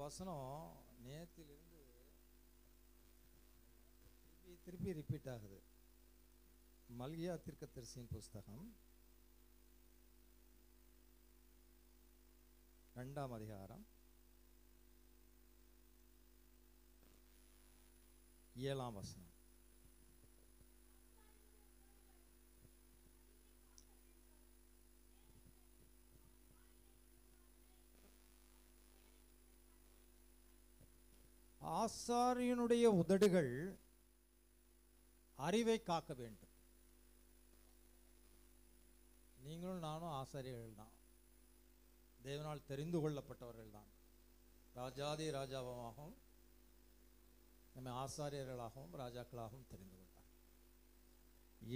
வசனம் நேத்திலிருந்து திருப்பி ரிப்பீட் ஆகுது. மல்கியா தீர்க்கதரிசியின் புஸ்தகம் 2ஆம் அதிகாரம் 7ஆம் வசனம். ஆசாரியனுடைய உதடுகள் அறிவை காக்க வேண்டும். நீங்களும் நானும் ஆசாரியர்கள் தான், தேவனால் தெரிந்து கொள்ளப்பட்டவர்கள் தான். ராஜாதி ராஜாவாகவும் நம்ம ஆசாரியர்களாகவும் ராஜாக்களாகவும் தெரிந்து கொண்டார்.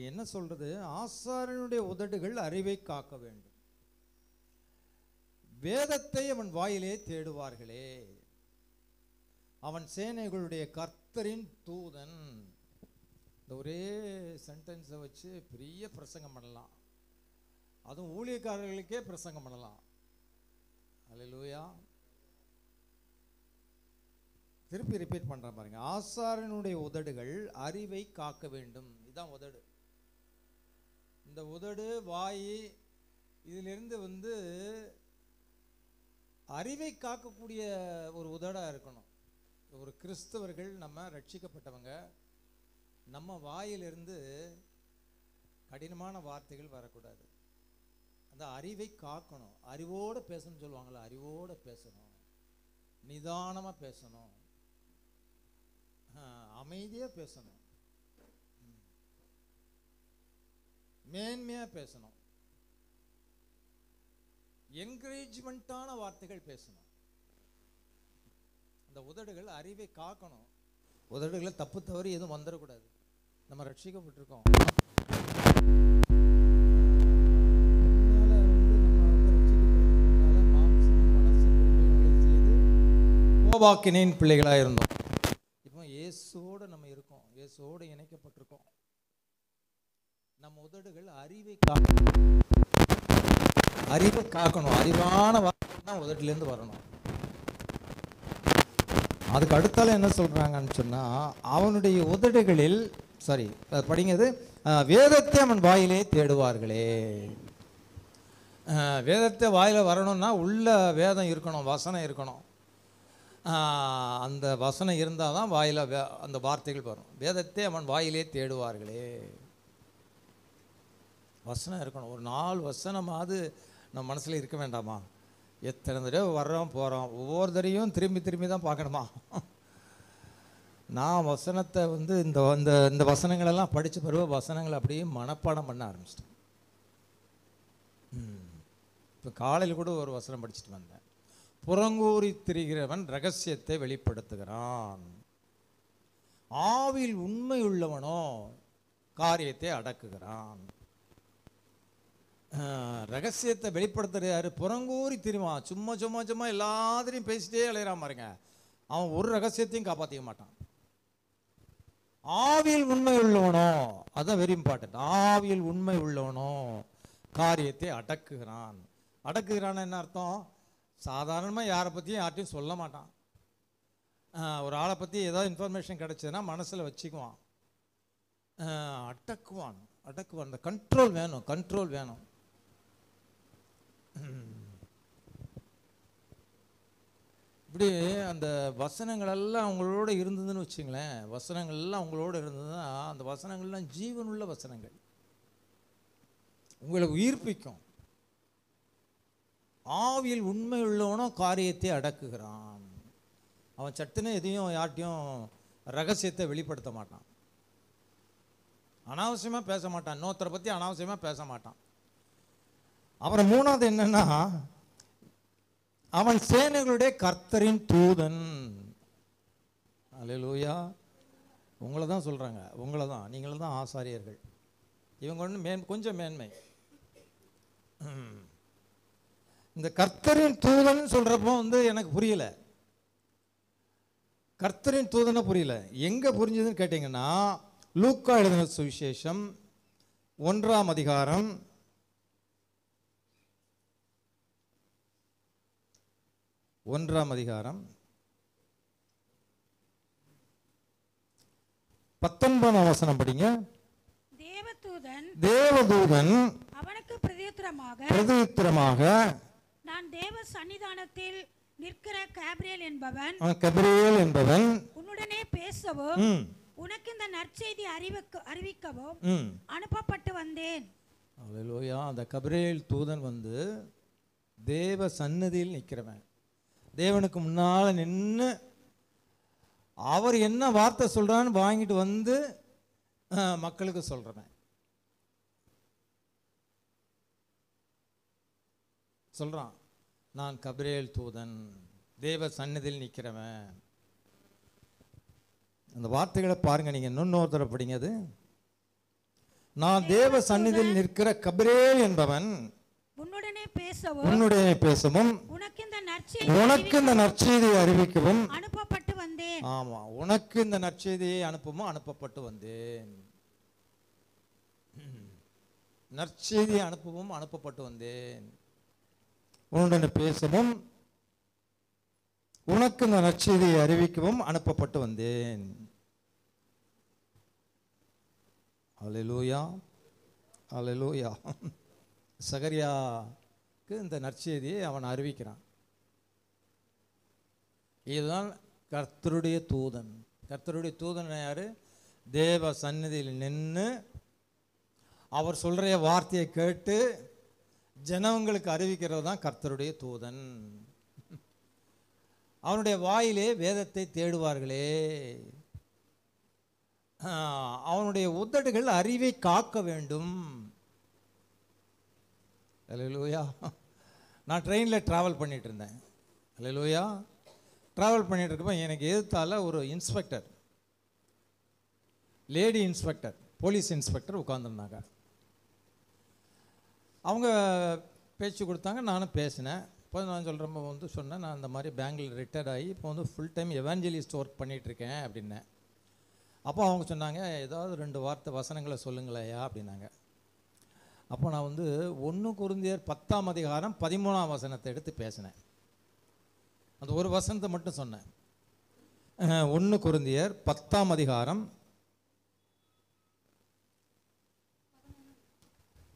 என்ன சொல்றது? ஆசாரியனுடைய உதடுகள் அறிவை காக்க வேண்டும். வேதத்தை அவன் வாயிலே தேடுவார்களே, அவன் சேனைகளுடைய கர்த்தரின் தூதன். இந்த ஒரே சென்டென்ஸை வச்சு பெரிய பிரசங்கம் பண்ணலாம். அதுவும் ஊழியக்காரர்களுக்கே பிரசங்கம் பண்ணலாம். அல்லேலூயா. திருப்பி ரிப்பீட் பண்றேன் பாருங்க. ஆசாரியனுடைய உதடுகள் அறிவை காக்க வேண்டும். இதுதான் உதடு. இந்த உதடு, வாய், இதிலிருந்து அறிவை காக்கக்கூடிய ஒரு உதடா இருக்கணும். ஒரு கிறிஸ்தவர்கள், நம்ம ரட்சிக்கப்பட்டவங்க, நம்ம வாயிலிருந்து கடினமான வார்த்தைகள் வரக்கூடாது. அந்த அறிவை காக்கணும். அறிவோடு பேசணும்னு சொல்லுவாங்களா, அறிவோடு பேசணும், நிதானமாக பேசணும், அமைதியாக பேசணும், மேன்மையாக பேசணும், என்கரேஜ்மெண்ட்டான வார்த்தைகள் பேசணும். அந்த உதடுகள் அறிவை காக்கணும். உதடுகளை தப்பு தவறி எதுவும் வந்துடக்கூடாது. நம்ம ரட்சிக்கப்பட்டிருக்கோம். கோபாக்கினின் பிள்ளைகளாக இருந்தோம். இப்போ இயேசுவோடு நம்ம இருக்கோம், இயேசுவோடு இணைக்கப்பட்டிருக்கோம். நம்ம உதடுகள் அறிவை காக்கணும். அறிவை காக்கணும். அறிவான வார்த்தை தான் உதட்டிலேருந்து வரணும். அதுக்கு அடுத்தால என்ன சொல்றாங்கன்னு சொன்னா, அவனுடைய உதடுகளில் படிங்கிறது, வேதத்தை அவன் வாயிலே தேடுவார்களே. வேதத்தை வாயில வரணும்னா உள்ள வேதம் இருக்கணும், வசனம் இருக்கணும். அந்த வசனம் இருந்தால் தான் வாயில அந்த வார்த்தைகள் வரும். வேதத்தை அவன் வாயிலே தேடுவார்களே. வசனம் இருக்கணும். ஒரு 4 வசனமாவது நம்ம மனசில் இருக்க வேண்டாமா? எத்தனை தடவை வர்றோம் போகிறோம், ஒவ்வொரு தடையும் திரும்பி தான் பார்க்கணுமா? நான் வசனத்தை இந்த வசனங்களெல்லாம் படித்த பிறகு வசனங்களை அப்படியே மனப்பாடம் பண்ண ஆரம்பிச்சிட்டேன். இப்போ காலையில் கூட ஒரு வசனம் படிச்சுட்டு வந்தேன். புறங்கூறி திரிகிறவன் ரகசியத்தை வெளிப்படுத்துகிறான், ஆவில் உண்மை உள்ளவனோ காரியத்தை அடக்குகிறான். ரகசியத்தை வெளிப்படுத்துறது யாரு? புறங்கூறி திரிவான். சும்மா எல்லாத்தையும் பேசிட்டே அலையிறான் பாருங்க. அவன் ஒரு ரகசியத்தையும் காப்பாற்றிக்க மாட்டான். ஆவியில் உண்மை உள்ளவனோ, அதான் வெரி இம்பார்ட்டன்ட். ஆவியில் உண்மை உள்ளவனோ காரியத்தை அடக்குகிறான். அடக்குகிறான்னு என்ன அர்த்தம்? சாதாரணமாக யாரை பற்றியும் யார்ட்டையும் சொல்ல மாட்டான். ஒரு ஆளை பற்றி ஏதாவது இன்ஃபர்மேஷன் கிடைச்சதுன்னா மனசில் வச்சுக்குவான். அடக்குவான். அந்த கண்ட்ரோல் வேணும். இப்படி அந்த வசனங்களெல்லாம் அவங்களோட இருந்ததுன்னு வச்சுங்களேன். வசனங்கள்லாம் அவங்களோட இருந்ததுன்னா அந்த வசனங்கள்லாம் ஜீவனுள்ள வசனங்கள், உங்களை உயிர்ப்பிக்கும். ஆவியில் உண்மை உள்ளவனோ காரியத்தை அடக்குகிறான். அவன் சட்டுன்னு எதையும் யார்ட்டையும் ரகசியத்தை வெளிப்படுத்த மாட்டான். அனாவசியமாக பேச மாட்டான். இன்னொருத்தரை பற்றி அனாவசியமாக பேச மாட்டான். அப்புறம் 3வது என்னன்னா, அவன் சேனைகளுடைய கர்த்தரின் தூதன். அல்லேலூயா. உங்களை தான் சொல்கிறாங்க, உங்களை தான், நீங்களும் தான் ஆசாரியர்கள். இவங்க கொஞ்சம் மேன்மை. இந்த கர்த்தரின் தூதன் சொல்கிறப்போ எனக்கு புரியல. கர்த்தரின் தூதனை புரியல. எங்கே புரிஞ்சதுன்னு கேட்டிங்கன்னா, லூக்கா எழுதின சுவிசேஷம் 1ஆம் அதிகாரம் 1ஆம் அதிகாரம் 19ஆம் வசனம் படிங்க. தேவதூதன் அவனுக்கு பிரதியுத்தரமாக, நான் தேவ சன்னிதானத்தில் நிற்கிற கபிரியேல் என்பவன் உன்னுடனே பேசவும் உனக்கு இந்த நற்செய்தி அறிவிக்கவும் அனுப்பப்பட்டு வந்தேன். அல்லேலூயா. அந்த கபிரியேல் தூதன் வந்து தேவ சந்நிதியில் நிற்கிறவன், தேவனுக்கு முன்னால நின்று அவர் என்ன வார்த்தை சொல்றான்னு வாங்கிட்டு வந்து மக்களுக்கு சொல்றவன். சொல்றான், நான் கபிரியேல் தூதன், தேவ சந்நிதியில் நிற்கிறவன். அந்த வார்த்தைகளை பாருங்க, நீங்க இன்னொரு தடவை படிங்க. அது நான் தேவ சந்நிதியில் நிற்கிற கபிரியேல் என்பவன் உன்னுடனே பேசவும் உனக்கு இந்த நற்செய்தியை அறிவிக்கவும் அனுப்பப்பட்டு வந்தேன். ஆமா, உனக்கு இந்த நற்செய்தியை அனுப்பப்பட்டு வந்தேன். நற்செய்தியை அனுப்பப்பட்டு வந்தேன். உன்னுடன் பேசவும் உனக்கு இந்த நற்செய்தியை அறிவிக்கவும் அனுப்பப்பட்டு வந்தேன். அல்லேலூயா, அல்லேலூயா. சகரியாவுக்கு இந்த நற்செய்தியை அவன் அறிவிக்கிறான். இதுதான் கர்த்தருடைய தூதன். கர்த்தருடைய தூதன் யாரு? தேவ சந்நிதியில் நின்று அவர் சொல்ற வார்த்தையை கேட்டு ஜனங்களுக்கு அறிவிக்கிறது தான் கர்த்தருடைய தூதன். அவனுடைய வாயிலே வேதத்தை தேடுவார்களே, அவனுடைய உதடுகள் அறிவை காக்க வேண்டும். அல்லேலூயா. நான் ட்ரெயினில் ட்ராவல் பண்ணிட்டு இருந்தேன். அல்லேலூயா. ட்ராவல் பண்ணிட்டு இருக்கப்போ எனக்கு எதிர்த்தால ஒரு inspector, lady inspector, police inspector உட்காந்துருந்தாங்க. அவங்க பேச்சு கொடுத்தாங்க, நானும் பேசினேன். இப்போ நான் சொல்கிறப்ப வந்து சொன்னேன், நான் இந்த மாதிரி பேங்கில் ரிட்டையர்ட் ஆகி இப்போ வந்து ஃபுல் டைம் எவாஞ்சலிஸ்ட் ஒர்க் பண்ணிகிட்ருக்கேன் அப்படின்னேன். அப்போ அவங்க சொன்னாங்க, ஏதாவது 2 வார்த்தை வசனங்களை சொல்லுங்களேயா அப்படின்னாங்க. அப்போ நான் வந்து 1 கொரிந்தியர் 10ஆம் அதிகாரம் 13ஆம் வசனத்தை எடுத்து பேசினேன். அந்த ஒரு வசனத்தை மட்டும் சொன்னேன். 1 கொரிந்தியர் 10ஆம் அதிகாரம்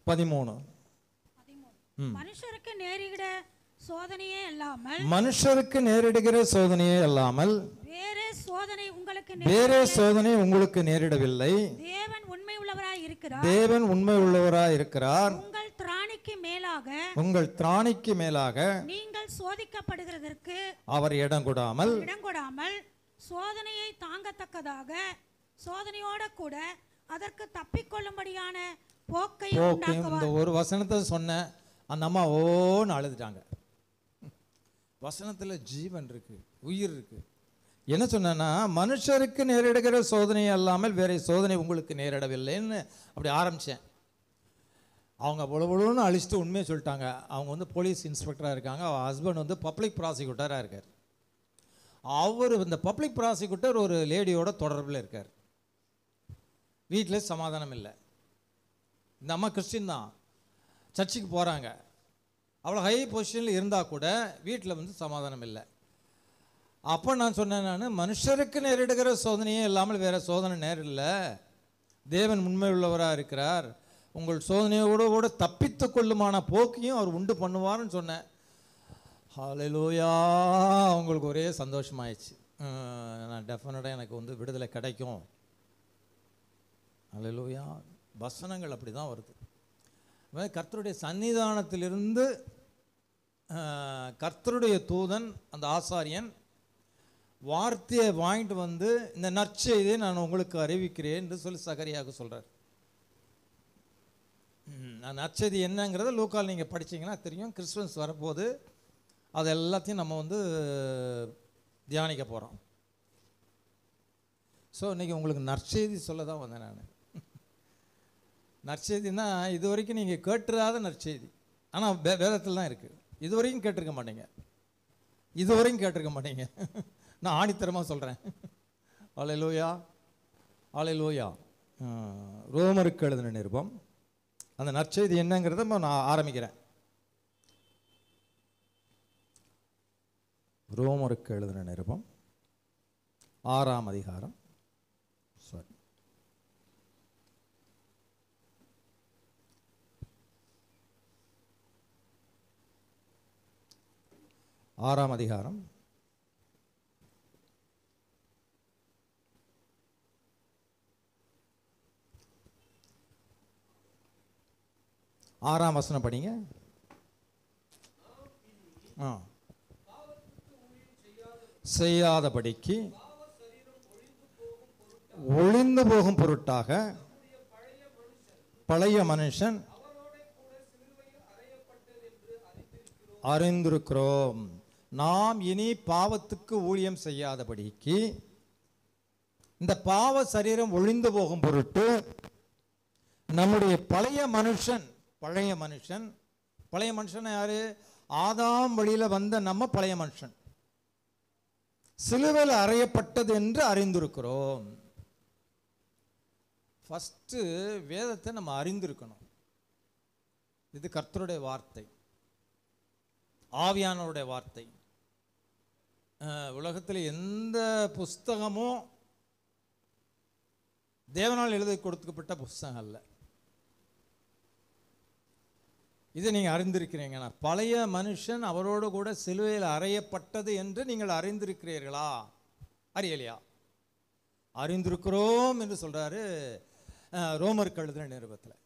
13. மனுஷருக்கு நேரிடுகிற சோதனையே அல்லாமல் வேறே சோதனை உங்களுக்கு நேரிடவில்லை. தேவன் உண்மை உள்ளவராய் இருக்கிறார். உங்கள் திராணிக்கு மேலாக நீங்கள் சோதிக்கப்படுகிறதற்கு அவர் இடம் கொடாமல் சோதனையை தாங்கத்தக்கதாக சோதனையோட கூட அதற்கு தப்பிக்கொள்ளும்படியான போக்கை இந்த ஒரு வசனத்தை சொன்ன அந்த அம்மா ஓன்னு அழுதுட்டாங்க. வசனத்துல ஜீவன் இருக்கு, உயிர் இருக்கு. என்ன சொன்னா, மனுஷருக்கு நேரிடுகிற சோதனை அல்லாமல் வேற சோதனை உங்களுக்கு நேரிடவில்லைன்னு அப்படி ஆரம்பிச்சேன். அவங்க பொழுன்னு அழிச்சிட்டு உண்மையை சொல்லிட்டாங்க. அவங்க வந்து போலீஸ் இன்ஸ்பெக்டராக இருக்காங்க, அவள் ஹஸ்பண்ட் வந்து பப்ளிக் ப்ராசிக்யூட்டராக இருக்கார். அவர் இந்த பப்ளிக் ப்ராசிக்யூட்டர் ஒரு லேடியோட தொடர்பில் இருக்கார். வீட்டில் சமாதானம் இல்லை. இந்த அம்மா கிறிஸ்டின் தான், சர்ச்சுக்கு போகிறாங்க. அவ்வளோ ஹை பொசிஷனில் இருந்தால் கூட வீட்டில் வந்து சமாதானம் இல்லை. அப்போ நான் சொன்னேன், நான் மனுஷருக்கு நேரிடுகிற சோதனையே இல்லாமல் வேறு சோதனை நேரிடல, தேவன் உண்மை உள்ளவராக இருக்கிறார், உங்கள் சோதனையோடு கூட தப்பித்து கொள்ளுமான போக்கையும் அவர் உண்டு பண்ணுவார்னு சொன்னேன். ஹல்லேலூயா. அவங்களுக்கு ஒரே சந்தோஷமாயிடுச்சு. நான் டெஃபினட்டாக எனக்கு வந்து விடுதலை கிடைக்கும். ஹல்லேலூயா. வசனங்கள் அப்படி தான் வருது. கர்த்தருடைய சன்னிதானத்திலிருந்து கர்த்தருடைய தூதன், அந்த ஆசாரியன் வார்த்தையை வாங்கிட்டு வந்து இந்த நற்செய்தியை நான் உங்களுக்கு அறிவிக்கிறேன் என்று சொல்லி சகரியாவுக்கு சொல்கிறார். நற்செய்தி என்னங்கிறத லூக்கால் நீங்கள் படிச்சிங்கன்னா தெரியும். கிறிஸ்துமஸ் வரப்போது அது எல்லாத்தையும் நம்ம வந்து தியானிக்க போகிறோம். ஸோ இன்றைக்கி உங்களுக்கு நற்செய்தி சொல்ல தான் வந்தேன் நான். நற்செய்தினா இது வரைக்கும் நீங்கள் கேட்டுறாத நற்செய்தி, ஆனால் வேதத்தில் தான் இருக்குது. இது வரைக்கும் கேட்டிருக்க மாட்டீங்க. நான் ஆணித்தரமாக சொல்கிறேன். அல்லேலூயா, அல்லேலூயா. ரோமருக்கு எழுதின நிருபம், அந்த நற்செய்தி என்னங்கிறத நான் ஆரம்பிக்கிறேன். ரோமருக்கு எழுதின நிருபம் 6ஆம் அதிகாரம், 6ஆம் அதிகாரம் 6ஆம் வசனம் படிங்க. செய்யாதபடிக்கு ஒளிந்து போகும் பொருட்டாக பழைய மனுஷன் அறிந்திருக்கிறோம். நாம் இனி பாவத்துக்கு ஊழியம் செய்யாதபடிக்கு இந்த பாவ சரீரம் ஒளிந்து போகும் பொருட்டு நம்முடைய பழைய மனுஷன் யாரு? ஆதாம் வழியில வந்த நம்ம பழைய மனுஷன் சிலுவையில் அறையப்பட்டது என்று அறிந்திருக்கிறோம். ஃபர்ஸ்ட் வேதத்தை நம்ம அறிந்திருக்கணும். இது கர்த்தருடைய வார்த்தை, ஆவியானவருடைய வார்த்தை. உலகத்தில் எந்த புஸ்தகமும் தேவனால் எழுதி கொடுக்கப்பட்ட புஸ்தகம் அல்ல. இதை நீங்கள் அறிந்திருக்கிறீங்கன்னா, பழைய மனுஷன் அவரோடு கூட சிலுவையில் அறையப்பட்டது என்று நீங்கள் அறிந்திருக்கிறீர்களா? அறியலையா? அறிந்திருக்கிறோம் என்று சொல்றாரு ரோமருக்கு எழுதின நிருபத்தில்.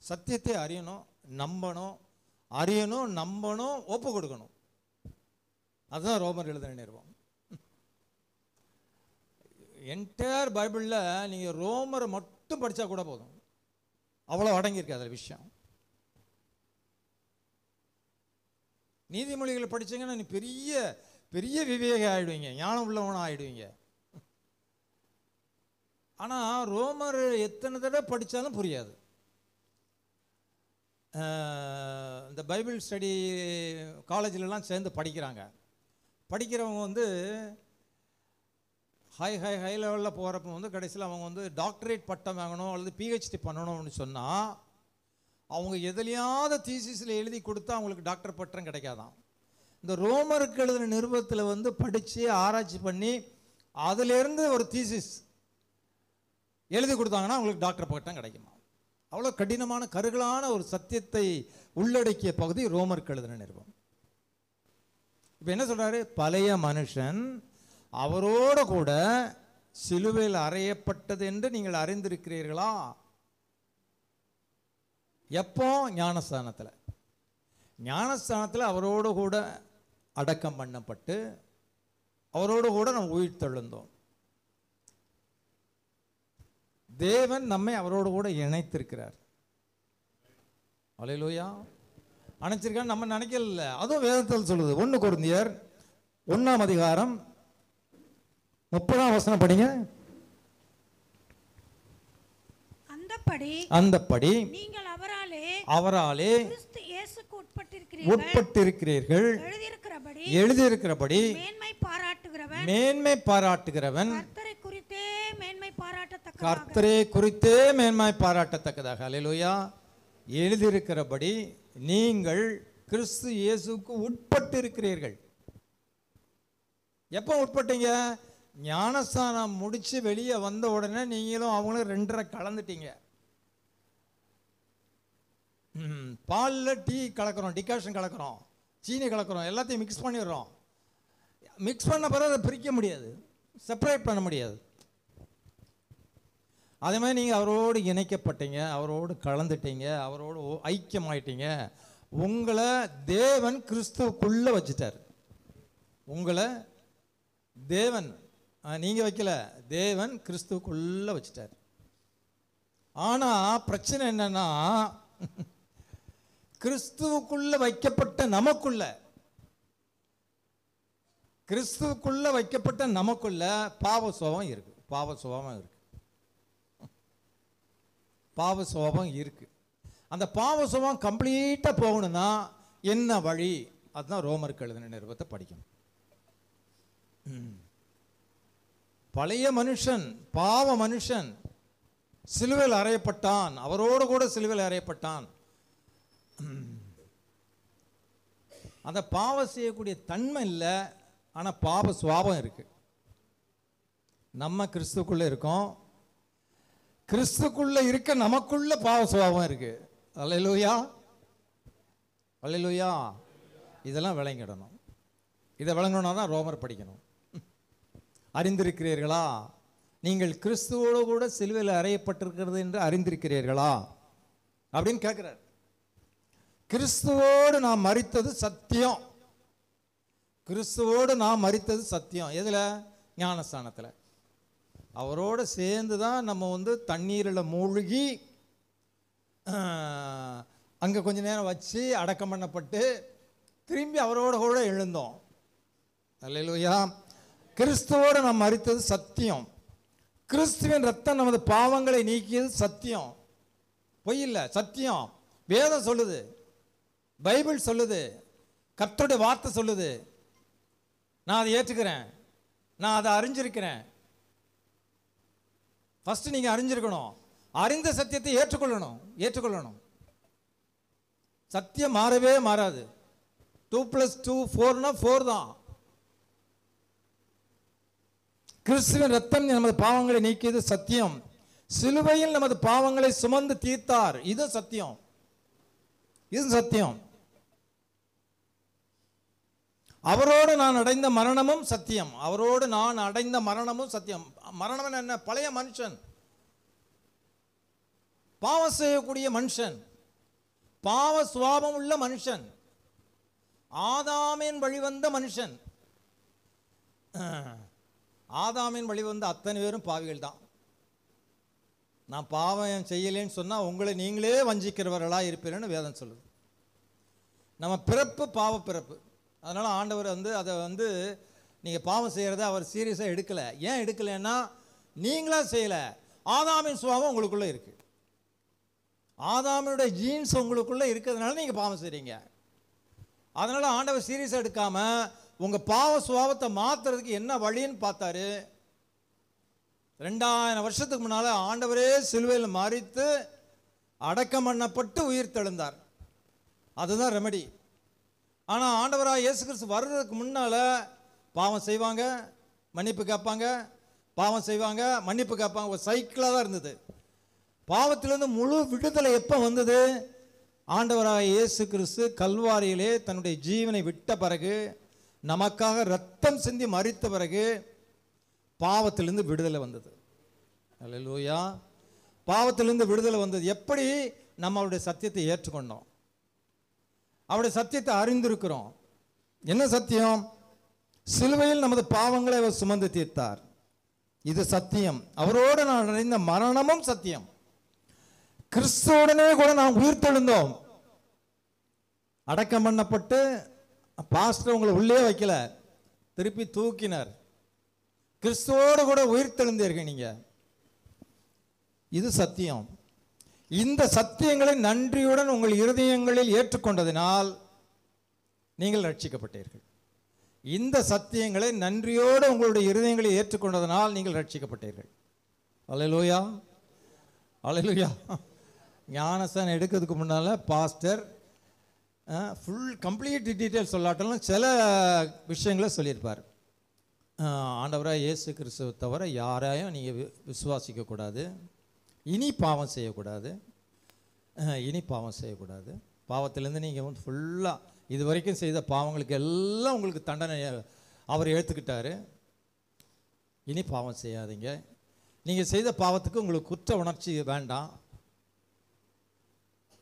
சத்தியத்தை அறியணும், நம்பணும், ஒப்பு கொடுக்கணும். அதுதான் ரோமர் எழுதின நிருபம். என்டையர் பைபிளில் நீங்கள் ரோமரை மட்டும் படித்தா கூட போதும், அவ்வளோ அடங்கியிருக்கு அதில் விஷயம். நீதிமொழிகளை படிச்சீங்கன்னா நீ பெரிய பெரிய விவேக ஆயிடுவீங்க, ஞானம் உள்ளவனாக ஆயிடுவீங்க. ஆனால் ரோமர் எத்தனை தடவை படித்தாலும் புரியாது. இந்த பைபிள் ஸ்டடி காலேஜிலலாம் சேர்ந்து படிக்கிறவங்க ஹை லெவலில் போகிறப்ப கடைசியில் அவங்க டாக்டரேட் பட்டம் வாங்கணும் அல்லது பிஹெச்டி பண்ணணும்னு சொன்னால் அவங்க எதுலையாவது தீசிஸில் எழுதி கொடுத்தா அவங்களுக்கு டாக்டர் பட்டம் கிடைக்காதான். இந்த ரோமருக்கு எழுதின நிருபத்தில் படித்து ஆராய்ச்சி பண்ணி அதிலேருந்து ஒரு தீசிஸ் எழுதி கொடுத்தாங்கன்னா அவங்களுக்கு டாக்டர் பட்டம் கிடைக்குமா. அவ்வளோ கடினமான கருகலான ஒரு சத்தியத்தை உள்ளடக்கிய பகுதி ரோமருக்கு எழுதின நிருபம். இப்போ என்ன சொல்கிறாரு? பழைய மனுஷன் அவரோடு கூட சிலுவையில் அறையப்பட்டது என்று நீங்கள் அறிந்திருக்கிறீர்களா? எப்போ? ஞானஸ்தானத்தில் அவரோடு கூட அடக்கம் பண்ணப்பட்டு அவரோடு கூட நம்ம உயிர் தெழுந்தோம். தேவன் நம்மை அவரோடு கூட இணைத்திருக்கிறார். அல்லேலூயா. அணைச்சிருக்கான்னு நம்ம நினைக்கல, அதுவும் வேதத்தில் சொல்லுது. 1 கொரிந்தியர் 1ஆம் அதிகாரம் 30ஆம் வசனம் படிங்க. அந்தப்படி நீங்கள் அவராலே உட்பட்டிருக்கிறீர்கள். எழுதியிருக்கிறபடி மேன்மை பாராட்டுகிறவன் கர்த்தரை குறித்தே மேன்மை பாராட்டத்தக்கதாக. அல்லேலூயா. எழுதியிருக்கிறபடி நீங்கள் கிறிஸ்து இயேசுக்கு உட்பட்டு இருக்கிறீர்கள். எப்போ உட்பட்டீங்க? ஞானஸ்தானம் முடிச்சு வெளியே வந்த உடனே நீங்களும் அவங்களும் 2.5 கலந்துட்டீங்க. பாலில் டீ கலக்கிறோம், டிகாஷன் கலக்கிறோம், சீனி கலக்கிறோம், எல்லாத்தையும் மிக்ஸ் பண்ணிடுறோம். மிக்ஸ் பண்ண பிறகு அதை பிரிக்க முடியாது, செப்பரேட் பண்ண முடியாது. அதே மாதிரி நீங்கள் அவரோடு இணைக்கப்பட்டீங்க, அவரோடு கலந்துட்டீங்க, அவரோடு ஐக்கியமாயிட்டீங்க. உங்களை தேவன் கிறிஸ்துவுக்குள்ளே வச்சுட்டார். உங்களை தேவன், நீங்கள் வைக்கல, தேவன் கிறிஸ்துவுக்குள்ளே வச்சுட்டார். ஆனால் பிரச்சனை என்னன்னா, கிறிஸ்துவுக்குள்ள வைக்கப்பட்ட நமக்குள்ள பாவ சுபாவம் இருக்கு. அந்த பாவ சுபாவம் கம்ப்ளீட்டா போகணும்னா என்ன வழி? அதுதான் ரோமருக்கு எழுதின நிருபத்தை படிக்கணும். பழைய மனுஷன், பாவ மனுஷன் சிலுவையில் அறையப்பட்டான், அவரோடு கூட சிலுவையில் அறையப்பட்டான். அந்த பாவம் செய்யக்கூடிய தன்மை இல்லை, ஆனால் பாவ சுபாவம் இருக்கு. நம்ம கிறிஸ்துக்குள்ள இருக்கோம், கிறிஸ்துக்குள்ள இருக்க நமக்குள்ள பாவ சுபாவம் இருக்கு. அல்லேலூயா, அல்லேலூயா. இதெல்லாம் விளங்கிடணும். இதை விளங்கணும்னா தான் ரோமர் படிக்கணும். அறிந்திருக்கிறீர்களா, நீங்கள் கிறிஸ்துவோடு கூட சிலுவையில் அறையப்பட்டிருக்கிறது என்று அறிந்திருக்கிறீர்களா அப்படின்னு கேட்கிறார். கிறிஸ்துவோடு நாம் மரித்தது சத்தியம். கிறிஸ்துவோடு நாம் மரித்தது சத்தியம். எதில்? ஞானஸ்தானத்தில். அவரோடு சேர்ந்து தான் நம்ம தண்ணீரில் மூழ்கி அங்கே கொஞ்ச நேரம் வச்சு அடக்கம் பண்ணப்பட்டு திரும்பி அவரோட கூட எழுந்தோம். அல்லேலூயா. கிறிஸ்துவோடு நாம் மரித்தது சத்தியம். கிறிஸ்துவின் ரத்தம் நமது பாவங்களை நீக்கியது சத்தியம். பொய் இல்லை, சத்தியம். வேதம் சொல்லுது, பைபிள் சொல்லுது, கர்த்தருடைய வார்த்தை சொல்லுது. நான் அதை ஏற்றுக்கிறேன், நான் அதை அறிஞ்சிருக்கிறேன். ஃபர்ஸ்ட் நீங்க அறிஞ்சிருக்கணும், அறிந்த சத்தியத்தை ஏற்றுக்கொள்ளணும். சத்தியம் மாறவே மாறாது. 2+2 4னா 4 தான். கிறிஸ்துவின் ரத்தம் நமது பாவங்களை நீக்கியது சத்தியம். சிலுவையில் நமது பாவங்களை சுமந்து தீர்த்தார். இது சத்தியம். அவரோடு நான் அடைந்த மரணமும் சத்தியம். மரணம் என்ன? பழைய மனுஷன், பாவம் செய்யக்கூடிய மனுஷன், பாவ சுவாபம் உள்ள மனுஷன், ஆதாமின் வழிவந்த மனுஷன். ஆதாமின் வழிவந்த அத்தனை பேரும் பாவிகள் தான். நான் பாவம் செய்யலேன்னு சொன்னா உங்களை நீங்களே வஞ்சிக்கிறவர்களா இருப்பீர்கள்னு வேதம் சொல்லுது. நம்ம பிறப்பு பாவ பிறப்பு. அதனால ஆண்டவர் அதை நீங்க பாவம் செய்யறத அவர் சீரியஸா எடுக்கல. ஏன் எடுக்கலன்னா, நீங்களா செய்யல, ஆதாமின் சுபாவம் உங்களுக்குள்ள இருக்கு. ஆதாமினுடைய ஜீன்ஸ் உங்களுக்குள்ள இருக்கிறதுனால நீங்க பாவம் செய்றீங்க. அதனால ஆண்டவர் சீரியஸா எடுக்காம உங்க பாவ சுபாவத்தை மாத்துறதுக்கு என்ன வழின்னு பார்த்தாரு. 2000 வருஷத்துக்கு முன்னால ஆண்டவரே சிலுவையில் மரித்து அடக்கம் பண்ணப்பட்டு உயிர் தெழுந்தார். அதுதான் ரெமெடி. ஆனா ஆண்டவராக இயேசு கிறிஸ்து வர்றதுக்கு முன்னால பாவம் செய்வாங்க, மன்னிப்பு கேட்பாங்க, பாவம் செய்வாங்க, மன்னிப்பு கேட்பாங்க. ஒரு சைக்கிளாக தான் இருந்தது. பாவத்திலிருந்து முழு விடுதலை எப்போ வந்தது? ஆண்டவராக இயேசு கிறிஸ்து கல்வாரியிலே தன்னுடைய ஜீவனை விட்ட பிறகு, நமக்காக ரத்தம் சிந்தி மரித்த பிறகு பாவத்திலிருந்து விடுதலை வந்தது. அல்லேலூயா. பாவத்திலிருந்து விடுதலை வந்தது. எப்படி? நம்ம அவருடைய சத்தியத்தை ஏற்றுக்கொண்டோம், அவருடைய சத்தியத்தை அறிந்திருக்கிறோம். என்ன சத்தியம்? சிலுவையில் நமது பாவங்களை அவர் சுமந்து தீர்த்தார். இது சத்தியம். அவரோடு நான் அடைந்த மரணமும் சத்தியம். கிறிஸ்துவுடனே கூட நாம் உயிர் தெழுந்தோம். அடக்கம் பண்ணப்பட்டு பாஸ்டர் உங்களை உள்ளே வைக்கல, திருப்பி தூக்கினார். கிறிஸ்துவோடு கூட உயிர் தெழுந்தீர்கள் நீங்க. இது சத்தியம். இந்த சத்தியங்களை நன்றியுடன் உங்கள் இருதயங்களில் ஏற்றுக்கொண்டதினால் நீங்கள் ரட்சிக்கப்பட்டீர்கள். இந்த சத்தியங்களை நன்றியோடு உங்களுடைய இருதயங்களில் ஏற்றுக்கொண்டதனால் நீங்கள் ரட்சிக்கப்பட்டீர்கள். அல்லேலூயா, அல்லேலூயா. ஞானஸ்தானம் எடுக்கிறதுக்கு முன்னால் பாஸ்டர் கம்ப்ளீட் டீட்டெயில் சொல்லாட்டாலும் சில விஷயங்களை சொல்லியிருப்பார். ஆண்டவராக இயேசு கிறிஸ்துவை தவிர யாரையும் நீங்கள் விசுவாசிக்கக்கூடாது, இனி பாவம் செய்யக்கூடாது, பாவத்திலேருந்து நீங்கள் ஃபுல்லாக இது வரைக்கும் செய்த பாவங்களுக்கு எல்லாம் உங்களுக்கு தண்டனை அவர் ஏற்றுக்கிட்டாரு. இனி பாவம் செய்யாதீங்க, நீங்கள் செய்த பாவத்துக்கு உங்களுக்கு குற்ற உணர்ச்சி வேண்டாம்,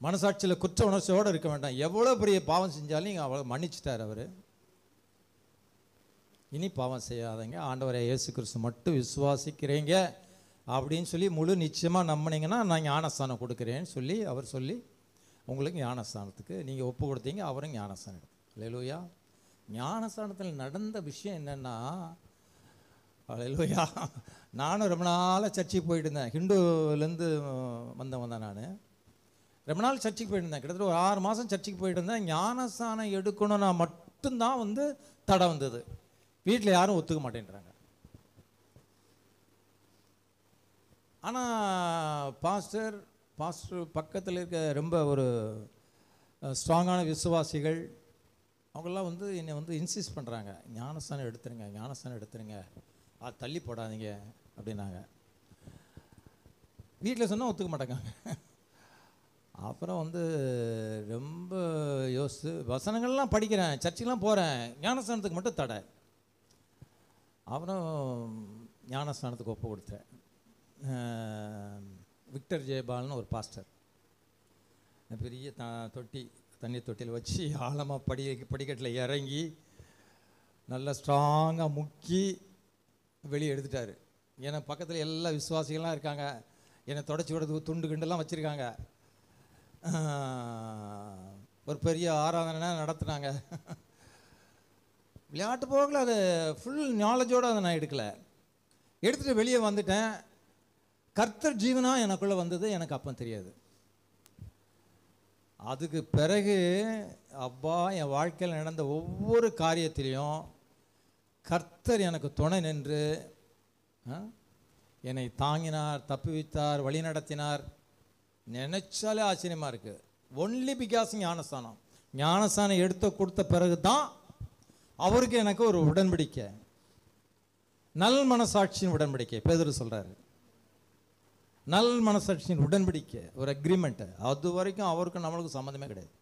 மனசாட்சியில் குற்ற உணர்ச்சியோடு இருக்க வேண்டாம். எவ்வளோ பெரிய பாவம் செஞ்சாலும் நீங்கள் அவ்வளோ மன்னிச்சிட்டார் அவர். இனி பாவம் செய்யாதீங்க, ஆண்டவரை இயேசு கிறிஸ்து மட்டும் விசுவாசிக்கிறீங்க அப்படின்னு சொல்லி முழு நிச்சயமாக நம்பினீங்கன்னா நான் ஞானஸ்தானம் கொடுக்குறேன்னு சொல்லி அவர் சொல்லி உங்களுக்கு ஞானஸ்தானத்துக்கு நீங்கள் ஒப்பு கொடுத்தீங்க. அவரும் ஞானஸ்தானம் எடுத்து. அல்லேலூயா. ஞானஸ்தானத்தில் நடந்த விஷயம் என்னென்னா, அல்லேலூயா, நானும் ரொம்ப நாளாக சர்ச்சைக்கு போயிட்டு இருந்தேன். ஹிந்துலேருந்து வந்தவன் தான் நான். ரொம்ப நாள் சர்ச்சைக்கு போயிட்டு இருந்தேன். கிட்டத்தட்ட ஒரு 6 மாதம் சர்ச்சைக்கு போயிட்டு இருந்தேன். ஞானஸ்தானம் எடுக்கணும்னா மட்டும்தான் தடை வந்தது. வீட்டில் யாரும் ஒத்துக்க மாட்டேன்றாங்க. ஆனால் பாஸ்டர் பக்கத்தில் இருக்க ரொம்ப ஒரு ஸ்ட்ராங்கான விசுவாசிகள் அவங்கெல்லாம் என்னை இன்சிஸ்ட் பண்ணுறாங்க, ஞானஸ்தானம் எடுத்துருங்க, அது தள்ளி போடாதீங்க அப்படின்னாங்க. வீட்டில் சொன்னால் ஒத்துக்க மாட்டேங்க. அப்புறம் வந்து ரொம்ப யோசித்து வசனங்கள்லாம் படிக்கிறேன், சர்ச்சுக்கெலாம் போகிறேன், ஞானஸ்தானத்துக்கு மட்டும் தடை. அப்புறம் ஞானஸ்தானத்துக்கு ஒப்பு கொடுத்தேன். விக்டர் ஜெயபால்னு ஒரு பாஸ்டர், பெரிய தண்ணி தொட்டியில் வச்சு ஆழமாக படிக்கட்டில் இறங்கி நல்லா ஸ்ட்ராங்காக முக்கி வெளியே எடுத்துட்டார். ஏன்னா பக்கத்தில் எல்லா விசுவாசிகள்லாம் இருக்காங்க, என்னை தொடச்சி விடுறது துண்டு கிண்டெல்லாம் வச்சுருக்காங்க. ஒரு பெரிய ஆராதனை நடத்துனாங்க. விளையாட்டு போகல, அது ஃபுல் நாலேஜோடு அதை நான் எடுக்கலை. எடுத்துகிட்டு வெளியே வந்துட்டேன். கர்த்தர் ஜீவனாக எனக்குள்ளே வந்தது எனக்கு அப்போ தெரியாது. அதுக்கு பிறகு அப்பா என் வாழ்க்கையில் நடந்த ஒவ்வொரு காரியத்திலையும் கர்த்தர் எனக்கு துணை நின்று என்னை தாங்கினார், தப்புவித்தார், வழி நடத்தினார். நினைச்சாலே ஆச்சரியமாக இருக்குது. ஒன்லி பிகாஸ் ஞானஸ்தானம் எடுத்து கொடுத்த பிறகு தான் அவருக்கு எனக்கு ஒரு உடன்படிக்கை, நல் மனசாட்சியின் உடன்படிக்கை. பேதுரு சொல்கிறாரு, நல் மனசாட்சியின் உடன்படிக்கை, ஒரு அக்ரிமெண்ட்டு. அது வரைக்கும் அவருக்கும் நம்மளுக்கும் சம்மந்தமே கிடையாது.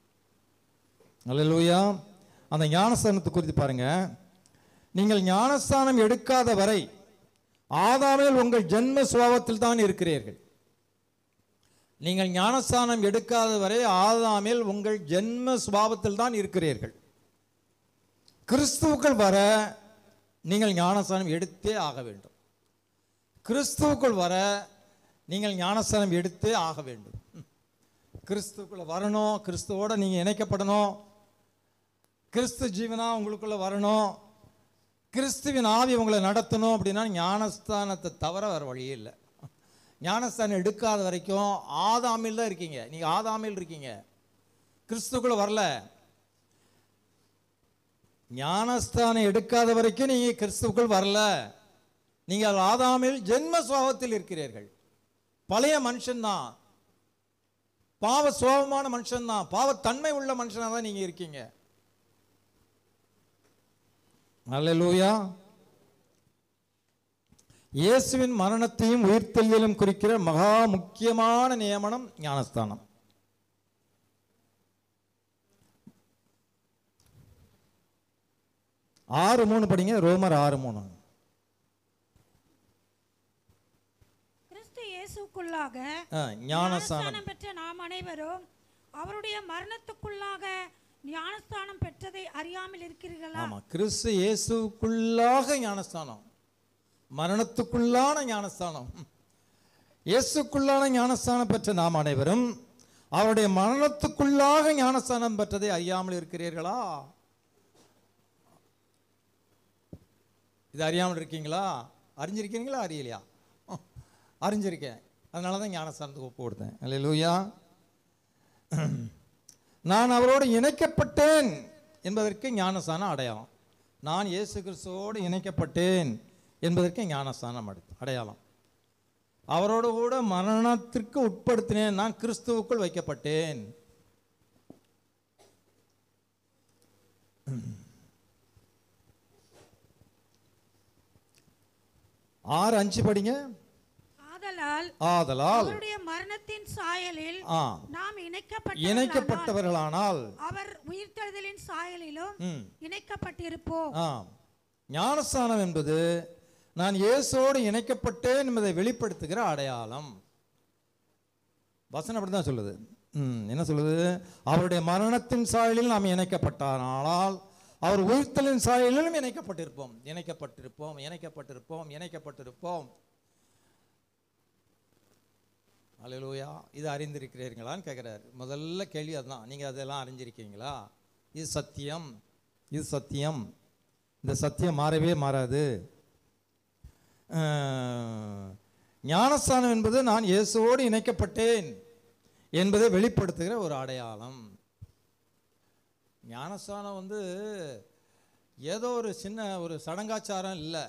அல்லேலூயா. அந்த ஞானஸ்தானத்தை குறித்து பாருங்க. நீங்கள் ஞானஸ்தானம் எடுக்காத வரை ஆதாமில் உங்கள் ஜென்ம சுபாவத்தில் தான் இருக்கிறீர்கள். நீங்கள் ஞானஸ்தானம் எடுக்காத வரை ஆதாமில் உங்கள் ஜென்ம சுபாவத்தில் தான் இருக்கிறீர்கள். கிறிஸ்துவுக்குள் வர நீங்கள் ஞானஸ்தானம் எடுத்தே ஆக வேண்டும். கிறிஸ்துவுக்குள் வர நீங்கள் ஞானஸ்தானம் எடுத்தே ஆக வேண்டும். கிறிஸ்துவுக்குள்ள வரணும், கிறிஸ்துவோட நீங்கள் இணைக்கப்படணும், கிறிஸ்து ஜீவனா உங்களுக்குள்ள வரணும், கிறிஸ்துவின் ஆவி உங்களை நடத்தணும். அப்படின்னா ஞானஸ்தானத்தை தவிர வேறு வழியே இல்லை. ஞானஸ்தானம் எடுக்காத வரைக்கும் ஆதாமில் தான் இருக்கீங்க. நீங்கள் ஆதாமில் இருக்கீங்க, கிறிஸ்துக்குள்ள வரல. ஞானஸ்தானம் எடுக்காத வரைக்கும் நீங்கள் கிறிஸ்துக்குள் வரல. நீங்கள் ஆதாமில் ஜென்ம சுபாவத்தில் இருக்கிறீர்கள். பழைய மனுஷன்தான், பாவ சுபாவமான மனுஷன்தான், பாவத்தன்மை உள்ள மனுஷனாக தான் நீங்கள் இருக்கீங்க. அல்லேலூயா. இயேசுவின் மரணத்தையும் உயிர்த்தெழுதலையும் குறிக்கிற மகா முக்கியமான நியமனம் ஞானஸ்தானம். ஆறு 3 படிங்க, ரோமர் 6:3. கிறிஸ்து இயேசுக்குள்ளாக ஞானஸ்தானம் பெற்ற நாம் அனைவரும் அவருடைய மரணத்துக்குள்ளாக ஞானஸ்தானம் பெற்றதை அறியாமல் இருக்கிறீர்களா? ஆமா, கிறிஸ்து இயேசுக்குள்ளாக ஞானஸ்தானம், மரணத்துக்குள்ளான ஞானஸ்தானம். இயேசுக்குள்ளான ஞானஸ்தானம் பெற்ற நாம் அனைவரும் அவருடைய மரணத்துக்குள்ளாக ஞானஸ்தானம் பெற்றதை அறியாமல் இருக்கிறீர்களா? இது அறியாமல் இருக்கீங்களா? அறிஞ்சிருக்கீங்களா? அறியலையா? அறிஞ்சிருக்கேன், அதனால தான் ஞானஸ்தானத்துக்கு ஒப்பு கொடுத்தேன். அல்லேலூயா. நான் அவரோடு இணைக்கப்பட்டேன் என்பதற்கு ஞானஸ்தானம் அடையாளம். நான் இயேசு கிறிஸ்துவோடு இணைக்கப்பட்டேன் என்பதற்கு ஞானஸ்தானம் அடையாளம். அவரோடு கூட மரணத்திற்கு உட்படுத்தினேன், நான் கிறிஸ்துவுக்குள் வைக்கப்பட்டேன். 6:5 படிங்க. ஆதலால் அவருடைய மரணத்தின் சாயலில் நாம் இணைக்கப்பட்டவர்களானால் அவர் உயிர்த்தெழுதலின் சாயலிலும் இணைக்கப்பட்டிருப்போம். ஞானஸ்தானம் என்பது நான் இயேசுவோடு இணைக்கப்பட்டேன் என்பதை வெளிப்படுத்துகிற அடையாளம். வசனம் அப்படிதான் சொல்லுது. என்ன சொல்லுது? அவருடைய மரணத்தின் சாயலில் நாம் இணைக்கப்பட்டானால் அவர் உயிர்த்தலின் சாயலிலும் இணைக்கப்பட்டிருப்போம். இணைக்கப்பட்டிருப்போம், இணைக்கப்பட்டிருப்போம், இணைக்கப்பட்டிருப்போம். அல்லேலூயா. இது அறிந்திருக்கிறீர்களான்னு கேட்குறாரு. முதல்ல கேள்வி அதுதான். நீங்கள் அதெல்லாம் அறிஞ்சிருக்கீங்களா? இது சத்தியம், இது சத்தியம். இந்த சத்தியம் மாறவே மாறாது. ஞானஸ்தானம் என்பது நான் இயேசுவோடு இணைக்கப்பட்டேன் என்பதை வெளிப்படுத்துகிற ஒரு அடையாளம். ஞானஸ்தானம் வந்து ஏதோ ஒரு சின்ன ஒரு சடங்காச்சாரம் இல்லை,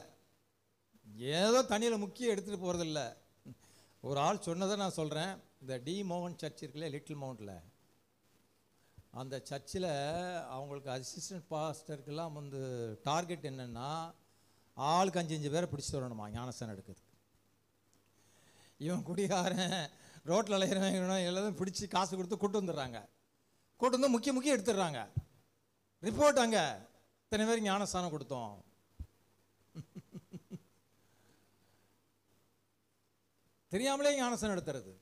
ஏதோ தண்ணியில் முக்கிய எடுத்துகிட்டு போகிறதில்ல. ஒரு ஆள் சொன்னதை நான் சொல்கிறேன். இந்த டி மோகன் சர்ச் இருக்குல்ல, லிட்டில் மவுண்டில், அந்த சர்ச்சில் அவங்களுக்கு அசிஸ்டன்ட் பாஸ்டருக்கெல்லாம் வந்து டார்கெட் என்னென்னா ஆளுக்கு 5 பேரை பிடிச்சி வரணுமா ஞானஸ்தானம் எடுக்கிறதுக்கு. இவன் குடிகாரன் ரோட்டில் அலையிறவங்க எல்லாரும் பிடிச்சி காசு கொடுத்து கூட்டு வந்துடுறாங்க. கூட்டு வந்து முக்கிய எடுத்துடுறாங்க. ரிப்போர்ட் அங்கே இத்தனை பேர் ஞானஸ்தானம் கொடுத்தோம். தெரியாமலே ஞானஸ்தானம் எடுத்துறது.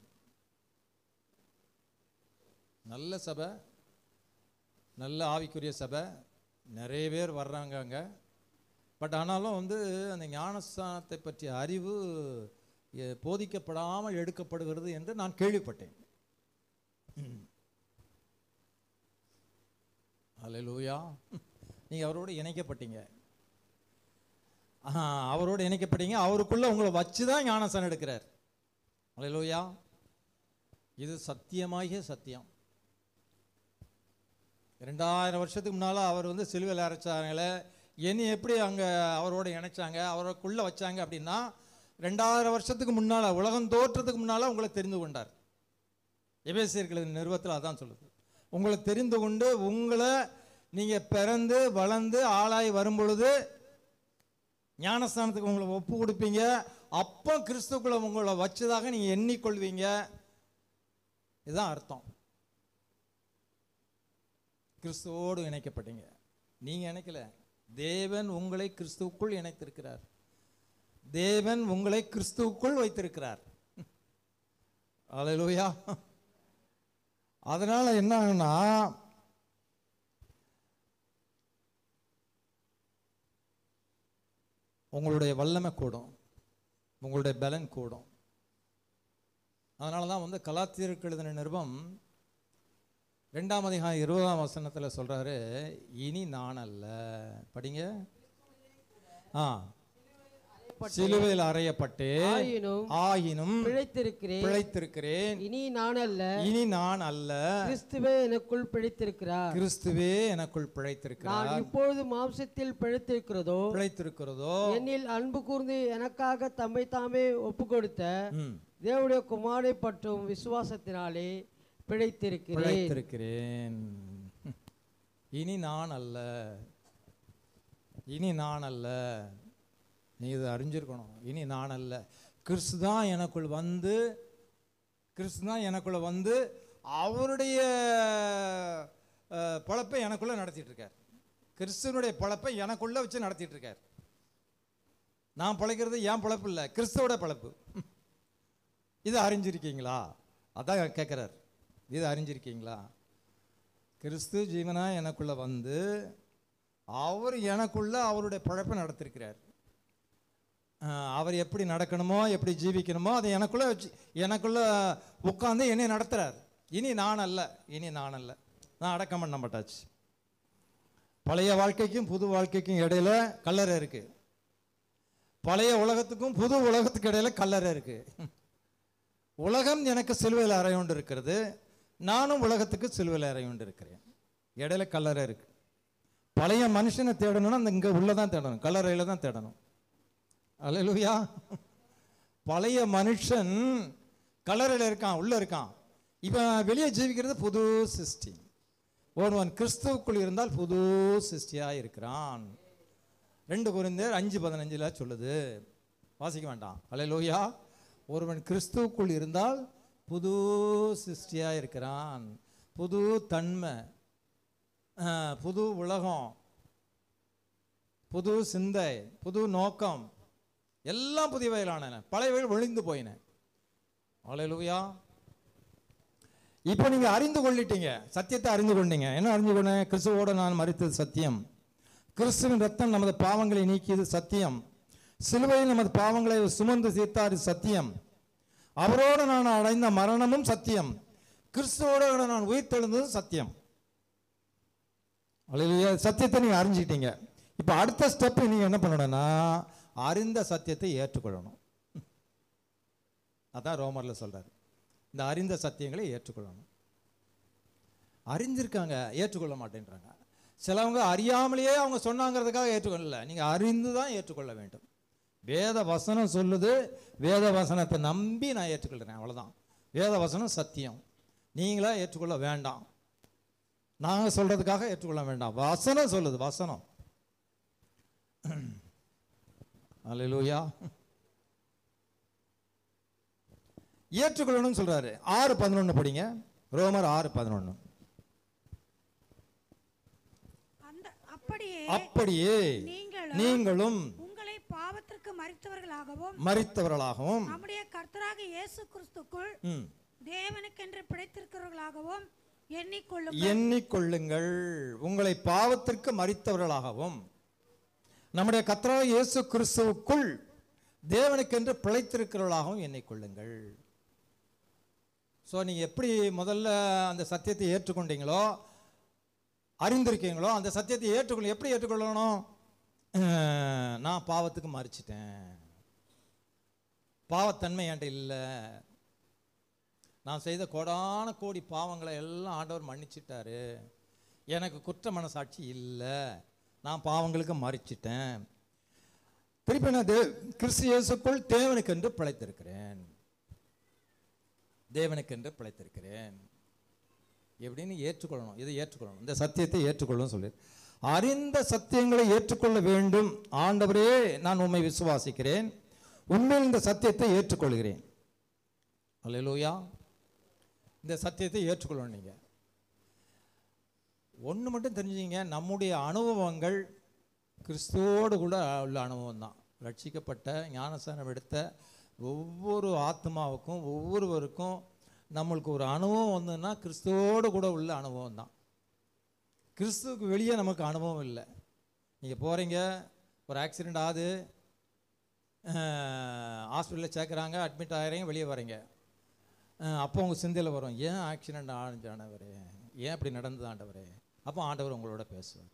நல்ல சபை, நல்ல ஆவிக்குரிய சபை, நிறைய பேர் வர்றாங்க அங்கே. பட் ஆனாலும் வந்து அந்த ஞானஸ்தானத்தை பற்றிய அறிவு போதிக்கப்படாமல் எடுக்கப்படுகிறது என்று நான் கேள்விப்பட்டேன். அல்லேலூயா. நீங்கள் அவரோடு இணைக்கப்பட்டீங்க. அவரோடு இணைக்கப்பட்டீங்க. அவருக்குள்ளே உங்களை வச்சு தான் ஞானஸ்தானம் எடுக்கிறார். அல்லேலூயா. இது சத்தியமாகிய சத்தியம். 2000 வருஷத்துக்கு முன்னால் அவர் வந்து சிலுவையில் அரைச்சாங்களே, என்னை எப்படி அங்கே அவரோடு இணைச்சாங்க, அவருக்குள்ளே வச்சாங்க அப்படின்னா 2000 வருஷத்துக்கு முன்னால், உலகம் தோற்றத்துக்கு முன்னால் உங்களை தெரிந்து கொண்டார். எபேசியர்களின் நிறுவத்தில் அதான் சொல்லுது. உங்களை தெரிந்து கொண்டு உங்களை நீங்கள் பிறந்து வளர்ந்து ஆளாய் வரும் பொழுது ஞானஸ்தானத்துக்கு உங்களை ஒப்பு கொடுப்பீங்க. அப்போ கிறிஸ்துக்குள்ள உங்களை வச்சதாக நீங்கள் எண்ணிக்கொள்வீங்க. இதுதான் அர்த்தம். கிறிஸ்துவோடு இணைக்கப்பட்டீங்க. நீங்கள் இணைக்கல, தேவன் உங்களை கிறிஸ்துவுக்குள் இணைத்திருக்கிறார். தேவன் உங்களை கிறிஸ்துவுக்குள் வைத்திருக்கிறார். அல்லேலூயா. அதனால என்ன ஆகுனா, உங்களுடைய வல்லமை கூடும், உங்களுடைய பலன் கூடும். அதனால தான் வந்து கலாத்தியருக்கு எழுதின நிருபம் 2ஆம் அதிகாரம் 20ஆம் வசனத்தில் சொல்றாரு, இனி நான் அல்ல. படிங்க. சிலுவையில் அறையப்பட்டு ஆயினும் பிழைத்திருக்கிறேன். இனி நான் அல்ல, கிறிஸ்துவே எனக்குள் பிழைத்திருக்கிறார். கிறிஸ்துவே எனக்குள் பிழைத்திருக்கிறார். நான் இப்பொழுது மாம்சத்தில் பிழைத்திருக்கிறதோ என்னில் அன்பு கூர்ந்து எனக்காக தம்மை தாமே ஒப்பு கொடுத்த தேவனுடைய குமாரனை பற்றும் விசுவாசத்தினாலே பிழைத்திருக்கிறேன். இனி நான் அல்ல, இனி நான் அல்ல. நீ இதை அறிஞ்சிருக்கணும். இனி நான் அல்ல, கிறிஸ்து தான் எனக்குள்ள வந்து அவருடைய பழப்பை எனக்குள்ள நடத்திட்டு இருக்கார். கிறிஸ்துவனுடைய பழப்பை எனக்குள்ள வச்சு நடத்திட்டு இருக்கார். நான் பழைக்கிறது என் பழப்பு இல்லை, கிறிஸ்துவோட பழப்பு. இதை அறிஞ்சிருக்கீங்களா? அதான் கேட்குறார். இதை அறிஞ்சிருக்கீங்களா? கிறிஸ்து ஜீவனா எனக்குள்ள வந்து அவர் எனக்குள்ள அவருடைய பழப்பை நடத்திருக்கிறார். அவர் எப்படி நடக்கணுமோ, எப்படி ஜீவிக்கணுமோ அதை எனக்குள்ள வச்சு எனக்குள்ள உட்காந்து என்னை நடத்துறார். இனி நான் அல்ல, இனி நான் அல்ல. நான் அடக்கம் பண்ணப்பட்டாச்சு. பழைய வாழ்க்கைக்கும் புது வாழ்க்கைக்கும் இடையில கல்லறை இருக்கு. பழைய உலகத்துக்கும் புது உலகத்துக்கு இடையில கல்லறை இருக்கு. உலகம் எனக்கு சிலுவையில் அறையுண்டு இருக்கிறது, நானும் உலகத்துக்கு சிலுவையில் அறையுண்டு இருக்கிறேன். இடையில கல்லறை இருக்கு. பழைய மனுஷனை தேடணும்னா அந்த இங்கே உள்ளதான் தேடணும், கல்லறையில தான் தேடணும். அல்லேலூயா. பழைய மனுஷன் கல்லறையில் இருக்கான், உள்ள இருக்கான். இவன் வெளியே ஜீவிக்கிறது புது சிருஷ்டி. ஒருவன் கிறிஸ்துவுக்குள் இருந்தால் புது சிருஷ்டியா இருக்கிறான். 2 கொரிந்தியர் 5:15 சொல்லுது. வாசிக்க வேண்டாம். அல்லேலூயா. ஒருவன் கிறிஸ்துவுக்குள் இருந்தால் புது சிருஷ்டியா இருக்கிறான். புது தன்மை, புது உலகம், புது சிந்தை, புது நோக்கம், எல்லாம் புதியவைகளான, பழையவைகள் ஒழிந்து போயின. அல்லேலூயா. இப்போ நீங்க அறிந்து கொள்ளிட்டீங்க, சத்தியத்தை அறிந்து கொண்டீங்க. என்ன அறிந்து கொண்டேன்? கிறிஸ்துவோடு நான் மரித்தது சத்தியம், கிறிஸ்துவின் ரத்தம் நமது பாவங்களை நீக்கியது சத்தியம், சிலுவையில் நமது பாவங்களை சுமந்து தீர்த்தார் சத்தியம், அவரோடு நான் அடைந்த மரணமும் சத்தியம், கிறிஸ்துவோடு நான் உயிர்த்தெழுந்ததும் சத்தியம். அல்லேலூயா. சத்தியத்தை நீங்க அறிஞ்சிட்டீங்க. இப்போ அடுத்த ஸ்டெப் நீங்க என்ன பண்ணணும்னா, அறிந்த சத்தியத்தை ஏற்றுக்கொள்ளணும். அதான் ரோமர்ல சொல்றாரு, இந்த அறிந்த சத்தியங்களை ஏற்றுக்கொள்ளணும். அறிஞ்சிருக்காங்க, ஏற்றுக்கொள்ள மாட்டேன்றாங்க. சிலவங்க அறியாமலேயே அவங்க சொன்னாங்கிறதுக்காக ஏற்றுக்கொள்ளல. நீங்க அறிந்து தான் ஏற்றுக்கொள்ள வேண்டும். வேத வசனம் சொல்லுது, வேத வசனத்தை நம்பி நான் ஏற்றுக்கொள்கிறேன், அவ்வளவுதான். வேத வசனம் சத்தியம். நீங்களா ஏற்றுக்கொள்ள வேண்டாம், நாங்கள் சொல்றதுக்காக ஏற்றுக்கொள்ள வேண்டாம். வசனம் சொல்லுது, வசனம். அல்லேலூயா. ஏற்றுக்கொள்ளணும்னு சொல்றாரு. 6:11 படிங்க. ரோமர் 6:11. அப்படியே நீங்களும் உங்களை பாவத்திற்கு மரித்தவர்களாகவும் நம்முடைய கர்த்தராகிய இயேசு கிறிஸ்துக்குள் தேவனுக்கென்று பிழைத்திருக்கிறவர்களாகவும் எண்ணிக்கொள்ளுங்கள். உங்களை பாவத்திற்கு மரித்தவர்களாகவும் நம்முடைய கர்த்தராகிய இயேசு கிறிஸ்துவுக்குள் தேவனுக்கென்று பிழைத்திருக்கிறவர்களாகவும் எண்ணிக்கொள்ளுங்கள். ஸோ நீங்கள் எப்படி முதல்ல அந்த சத்தியத்தை ஏற்றுக்கொண்டீங்களோ, அறிந்திருக்கீங்களோ, அந்த சத்தியத்தை ஏற்றுக்கொள்ள எப்படி ஏற்றுக்கொள்ளணும்? நான் பாவத்துக்கு மறிச்சிட்டேன், பாவத்தன்மை என்கிட்ட இல்லை, நான் செய்த கோடான கோடி பாவங்களை எல்லாம் ஆண்டவர் மன்னிச்சிட்டாரு, எனக்கு குற்ற மனசாட்சி இல்லை, நான் பாவங்களுக்கு மறிச்சிட்டேன், திருப்பி நான் கிறிஸ்து இயேசுக்குள் தேவனுக்கென்று பிழைத்திருக்கிறேன், தேவனுக்கென்று பிழைத்திருக்கிறேன் எப்படின்னு ஏற்றுக்கொள்ளணும். இதை ஏற்றுக்கொள்ளணும், இந்த சத்தியத்தை ஏற்றுக்கொள்ளணும் சொல்லி அறிந்த சத்தியங்களை ஏற்றுக்கொள்ள வேண்டும். ஆண்டவரே, நான் உம்மை விசுவாசிக்கிறேன், உண்மையில் இந்த சத்தியத்தை ஏற்றுக்கொள்கிறேன். அல்லேலூயா. இந்த சத்தியத்தை ஏற்றுக்கொள்ளணும். நீங்கள் ஒன்று மட்டும் தெரிஞ்சுங்க, நம்முடைய அனுபவங்கள் கிறிஸ்துவோடு கூட உள்ள அனுபவம் தான். ரட்சிக்கப்பட்ட ஞானஸ்நானம் எடுத்த ஒவ்வொரு ஆத்மாவுக்கும் ஒவ்வொருவருக்கும் நம்மளுக்கு ஒரு அனுபவம் வந்ததுன்னா கிறிஸ்துவோடு கூட உள்ள அனுபவம் தான். கிறிஸ்துவுக்கு வெளியே நமக்கு அனுபவம் இல்லை. நீங்கள் போகிறீங்க, ஒரு ஆக்சிடெண்ட் ஆகுது, ஹாஸ்பிட்டலில் சேர்க்குறாங்க, அட்மிட் ஆகிறீங்க, வெளியே வரீங்க. அப்போ உங்கள் சிந்தையில் வரும், ஏன் ஆக்சிடெண்ட் ஆனது ஆண்டவரே, ஏன் இப்படி நடந்தது ஆண்டவரே. அப்போ ஆண்டவர் உங்களோட பேசுவார்.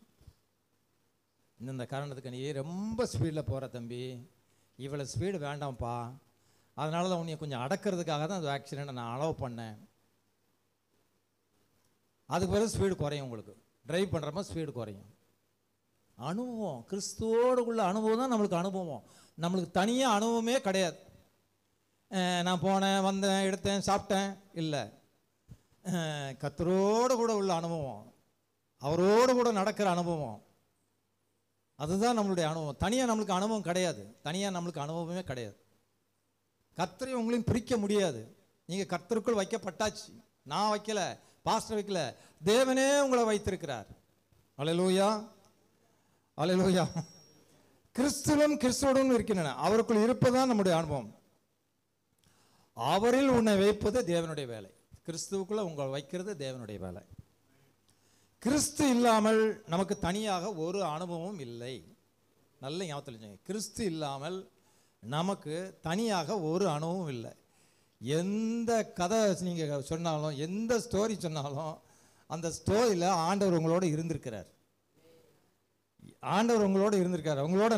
இந்த காரணத்துக்கு நீ ரொம்ப ஸ்பீடில் போகிற தம்பி, இவ்வளோ ஸ்பீடு வேண்டாம்ப்பா, அதனால தான் உன்னை கொஞ்சம் அடக்கிறதுக்காக தான் அந்த ஆக்சிடெண்ட்டை நான் அலோவ் பண்ணேன். அதுக்கு பிறகு ஸ்பீடு குறையும், உங்களுக்கு ட்ரைவ் பண்ணுறப்ப ஸ்பீடு குறையும். அனுபவம், கிறிஸ்துவோடு உள்ள அனுபவம் தான் நம்மளுக்கு அனுபவம். நம்மளுக்கு தனியாக அனுபவமே கிடையாது. நான் போனேன், வந்தேன், எடுத்தேன், சாப்பிட்டேன் இல்லை. கர்த்தரோடு கூட உள்ள அனுபவம், அவரோடு கூட நடக்கிற அனுபவம், அதுதான் நம்மளுடைய அனுபவம். தனியாக நம்மளுக்கு அனுபவம் கிடையாது. தனியாக நம்மளுக்கு அனுபவமே கிடையாது. கர்த்தரையும் உங்களையும் பிரிக்க முடியாது. நீங்கள் கர்த்தருக்குள் வைக்கப்பட்டாச்சு. நான் வைக்கல, பாஸ்டர் வைக்கல, தேவனே உங்களை வைத்திருக்கிறார். அல்லேலூயா, அல்லேலூயா. கிறிஸ்துவும் கிறிஸ்துவோடும் இருக்கின்றன, அவருக்குள் இருப்பதுதான் நம்முடைய அனுபவம். அவரில் உன்னை வைப்பது தேவனுடைய வேலை. கிறிஸ்துவுக்குள்ள உங்களை வைக்கிறது தேவனுடைய வேலை. கிறிஸ்து இல்லாமல் நமக்கு தனியாக ஒரு அனுபவம் இல்லை. நல்ல ஞாபகத்தில் வச்சுங்க, கிறிஸ்து இல்லாமல் நமக்கு தனியாக ஒரு அனுபவம் இல்லை. எந்த கதை நீங்கள் சொன்னாலும், எந்த ஸ்டோரி சொன்னாலும், அந்த ஸ்டோரியில் ஆண்டவர் உங்களோட இருந்திருக்கிறார். ஆண்டவர் உங்களோட இருந்திருக்காரு, உங்களோட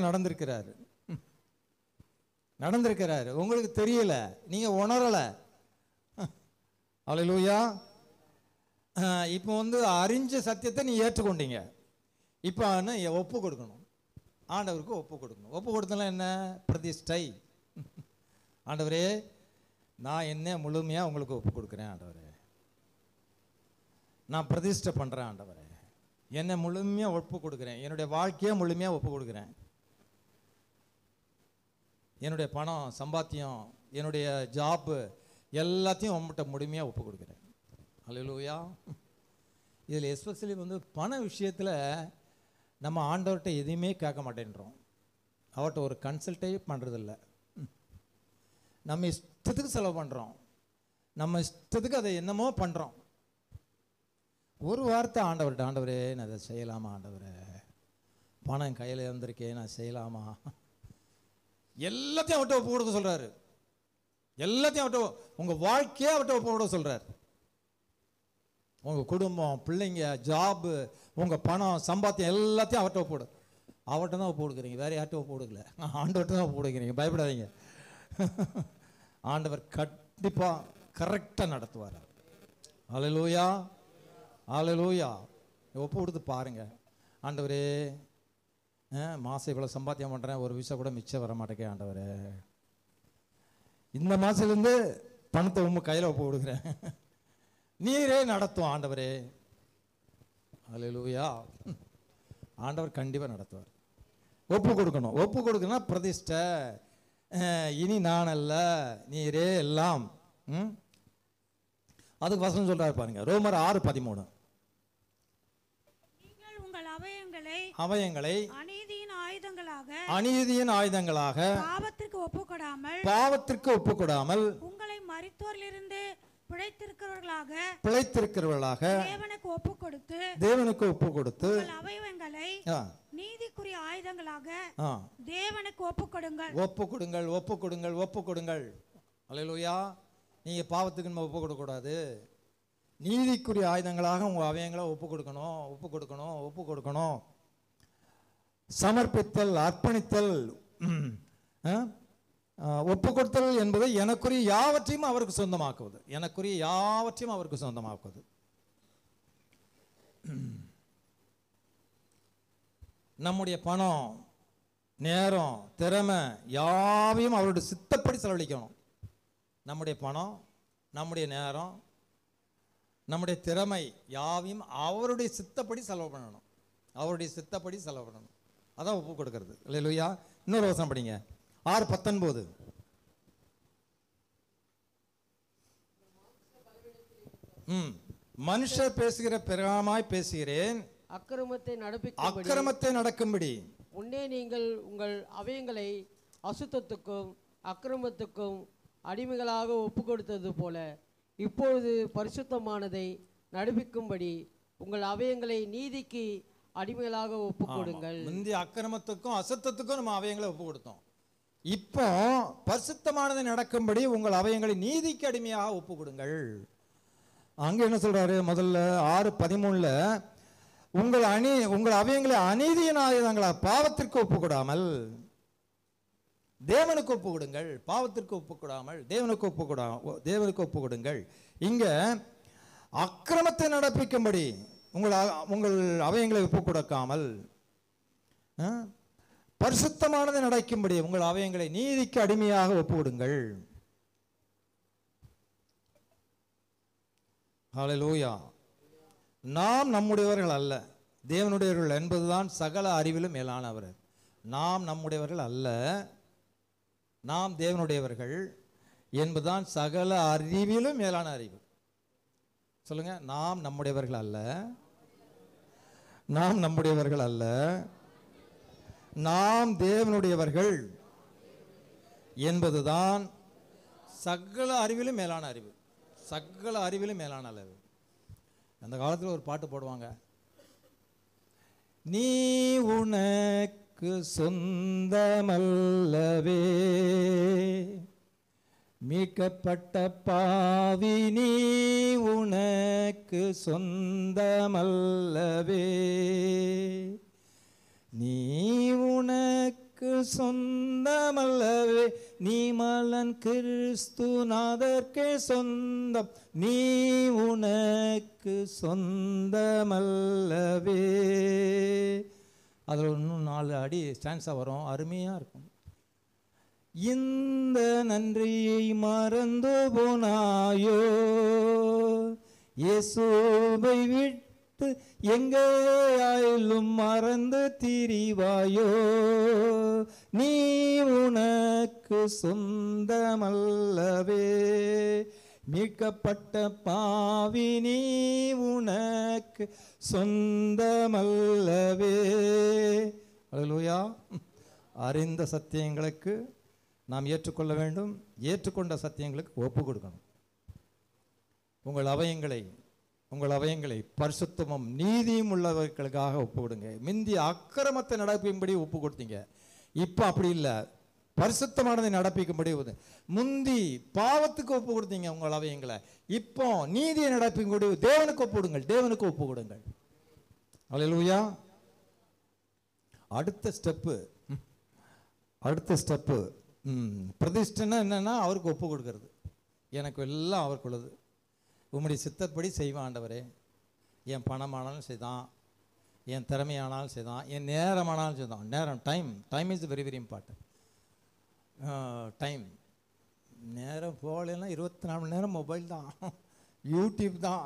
நடந்திருக்கிறாரு, உங்களுக்கு தெரியல, நீங்கள் உணரலை. அல்லேலூயா. இப்போ அறிஞ்ச சத்தியத்தை நீ ஏற்றுக்கொண்டீங்க. இப்போ ஒப்பு கொடுக்கணும், ஆண்டவருக்கு ஒப்பு கொடுக்கணும். ஒப்பு கொடுத்தலாம் என்ன? பிரதிஷ்டை. ஆண்டவரே, நான் என்ன முழுமையாக உங்களுக்கு ஒப்பு கொடுக்குறேன் ஆண்டவரே, நான் பிரதிஷ்டை பண்ணுறேன் ஆண்டவரே, என்னை முழுமையாக ஒப்பு கொடுக்குறேன், என்னுடைய வாழ்க்கையை முழுமையாக ஒப்பு கொடுக்குறேன், என்னுடைய பணம் சம்பாத்தியம், என்னுடைய ஜாப்பு எல்லாத்தையும் உங்கள்கிட்ட முழுமையாக ஒப்பு கொடுக்குறேன். அல்லேலூயா. இதில் எஸ்பெஷலி பண விஷயத்தில் நம்ம ஆண்டவர்கிட்ட எதையுமே கேட்க மாட்டேன்றோம். அவர்கிட்ட ஒரு கன்சல்ட்டே பண்ணுறதில்ல. நம்ம இஷ்டத்துக்கு செலவு பண்ணுறோம், நம்ம இஷ்டத்துக்கு அதை என்னமோ பண்ணுறோம். ஒரு வார்த்தை ஆண்டவர்கிட்ட, ஆண்டவரே நான் அதை செய்யலாமா, ஆண்டவரே பணம் கையில் இருந்திருக்கேன், நான் செய்யலாமா, எல்லாத்தையும் அவர்கிட்ட ஒப்பு கொடுக்க சொல்கிறாரு. எல்லாத்தையும் அவர்கிட்ட, உங்கள் வாழ்க்கையே அவர்கிட்ட ஒப்பு கொடுக்க சொல்கிறார். உங்கள் குடும்பம், பிள்ளைங்க, ஜாபு, உங்கள் பணம், சம்பாத்தியம் எல்லாத்தையும் அவர்கிட்ட ஒப்பு கொடு. அவர்கிட்ட தான் ஒப்பு கொடுக்குறீங்க, வேறு யார்கிட்ட ஒப்பு கொடுக்கல, ஆண்டவர்கிட்ட தான் ஒப்பு கொடுக்குறீங்க. பயப்படாதீங்க, ஆண்டவர் கண்டிப்பாக கரெக்டாக நடத்துவார். அல்லேலூயா, அல்லேலூயா. ஒப்பு கொடுத்து பாருங்க. ஆண்டவரே, மாதம் இவ்வளோ சம்பாத்தியம் பண்ணுறேன், ஒரு விஷயம் கூட மிச்சம் வர மாட்டேங்க ஆண்டவரே, இந்த மாதத்துலேருந்து பணத்தை கையில் ஒப்பு கொடுக்குறேன், நீரே நடத்தும் ஆண்டவரே. அல்லேலூயா. ஆண்டவர் கண்டிப்பாக நடத்துவார். ஒப்பு கொடுக்கணும். ஒப்பு கொடுக்கணும்னா பிரதிஷ்டை. இனி நான் அல்ல, நீரே எல்லாம் அதுக்கு வசனம் சொல்றாரு பாருங்க, ரோமர் 6:13. நீங்கள் உங்கள் அவயங்களை அநீதியின் ஆயுதங்களாக பாவத்திற்கு ஒப்புக்கொடாமல் உங்களை மரித்தோரிலிருந்து பிழைத்திருக்கிறவர்களாக தேவனுக்கு ஒப்புக்கொடுத்து அவயவங்களை நீதிக்குரிய ஆயுதங்களாக தேவனுக்கு ஒப்புக்கொடுங்கள். அல்லேலூயா. நீங்க பாவத்துக்கு நம்ம ஒப்பு கொடுக்க கூடாது. நீதிக்குரிய ஆயுதங்களாக உங்க அவயங்களை ஒப்பு கொடுக்கணும். சமர்ப்பித்தல், அர்ப்பணித்தல், ஒப்பு கொடுத்தல் என்பது எனக்குரிய யாவற்றையும் அவருக்கு சொந்தமாக்குவது. நம்முடைய பணம், நேரம், திறமை யாவையும் அவருடைய சித்தப்படி செலவழிக்கணும். நம்முடைய பணம், நம்முடைய நேரம், நம்முடைய திறமை யாவையும் அவருடைய சித்தப்படி செலவு பண்ணணும். அதான் ஒப்பு கொடுக்கிறது. அல்லேலூயா. இன்னொரு வசனம் படிங்க, 6:19. மனுஷர் பேசுகிற பிரகாரமாய் பேசுகிறேன், அக்கிரமத்தை நடக்கும்படி முன்னே நீங்கள் உங்கள் அவயங்களை அசுத்தத்துக்கும் அக்கிரமத்துக்கும் அடிமைகளாக ஒப்பு கொடுத்தது போல இப்பொழுது பரிசுத்தமானதை நடப்பிக்கும்படி உங்கள் அவயங்களை நீதிக்கு அடிமைகளாக ஒப்பு கொடுங்கள். முந்தைய அக்கிரமத்துக்கும் அசுத்தத்துக்கும் நம்ம அவயங்களை ஒப்பு கொடுத்தோம். இப்போ பரிசுத்தமானதை நடக்கும்படி உங்கள் அவயங்களை நீதிக்கு அடிமையாக ஒப்பு கொடுங்கள். அங்க என்ன சொல்றாரு? முதல்ல 6:13 உங்கள் அவயங்களை அநீதியின் ஆயுதங்களா பாவத்திற்கு ஒப்புக்கொடாமல் தேவனுக்கு ஒப்புக்கொடுங்கள். தேவனுக்கு ஒப்புக்கொடுங்கள். இங்க அக்கிரமத்தை நடப்பிக்கும்படி உங்கள் அவயங்களை ஒப்பு கொடுக்காமல் பரிசுத்தமானதை நடக்கும்படி உங்கள் அவயங்களை நீதிக்கு அடிமையாக ஒப்பு கொடுங்கள். ஹல்லேலூயா. நாம் நம்முடையவர்கள் அல்ல, தேவனுடையவர்கள் என்பதுதான் சகல அறிவிலும் மேலானவர். நாம் நம்முடையவர்கள் அல்ல, நாம் தேவனுடையவர்கள் என்பதுதான் சகல அறிவிலும் மேலான அறிவு. சொல்லுங்க, நாம் நம்முடையவர்கள் அல்ல, நாம் தேவனுடையவர்கள் என்பதுதான் சகல அறிவிலும் மேலான அறிவு. அந்த காலத்தில் ஒரு பாட்டு போடுவாங்க, நீ உனக்கு சொந்தமல்லவே, மீட்கப்பட்ட பாவி நீ உனக்கு சொந்தமல்லவே, நீ உனக்கு சொந்தமல்லவே, நீ மலன் கிறிஸ்துநாதர்க்கே சொந்தம், நீ உனக்கு சொந்தமல்லவே. அதில் இன்னும் 4 அடி ஸ்டான்ஸாக வரும், அருமையாக இருக்கும். இந்த நன்றியை மறந்து போனாயோ, இயேசுவை விட்டு எங்கேயாயிலும் மறந்து திரிவாயோ, நீ உனக்கு சொந்தமல்லவே, மீட்கப்பட்ட பாவி நீ உனக்கு சொந்தமல்லவே. அல்லேலூயா. அறிந்த சத்தியங்களுக்கு நாம் ஏற்றுக்கொள்ள வேண்டும், ஏற்றுக்கொண்ட சத்தியங்களுக்கு ஒப்பு கொடுக்கணும். உங்கள் அவயங்களை பரிசுத்தமும் நீதியும் உள்ளவர்களுக்காக ஒப்பு கொடுங்க. முந்தி அக்கிரமத்தை நடப்பிக்கும்படி ஒப்பு கொடுத்தீங்க, இப்போ அப்படி இல்லை, பரிசுத்தமானதை நடப்பிக்கும்படி. முந்தி பாவத்துக்கு ஒப்பு கொடுத்தீங்க உங்கள் அவயங்களை, இப்போ நீதியை நடப்பிக்கும்படி தேவனுக்கு ஒப்பு கொடுங்கள். அல்லேலூயா. அடுத்த ஸ்டெப்பு பிரதிஷ்டனா என்னன்னா, அவருக்கு ஒப்பு கொடுக்கறது. எனக்கு எல்லாம் அவருக்குள்ளது, உம்முடைய சித்தப்படி செய்வான் ஆண்டவரே. என் பணமானாலும் செய்தான், என் திறமையானாலும் செய்தான், என் நேரமானாலும் செய்தான். நேரம், time is very very important. நேரம் போகலைன்னா 24 மணி நேரம் மொபைல் தான், யூடியூப் தான்,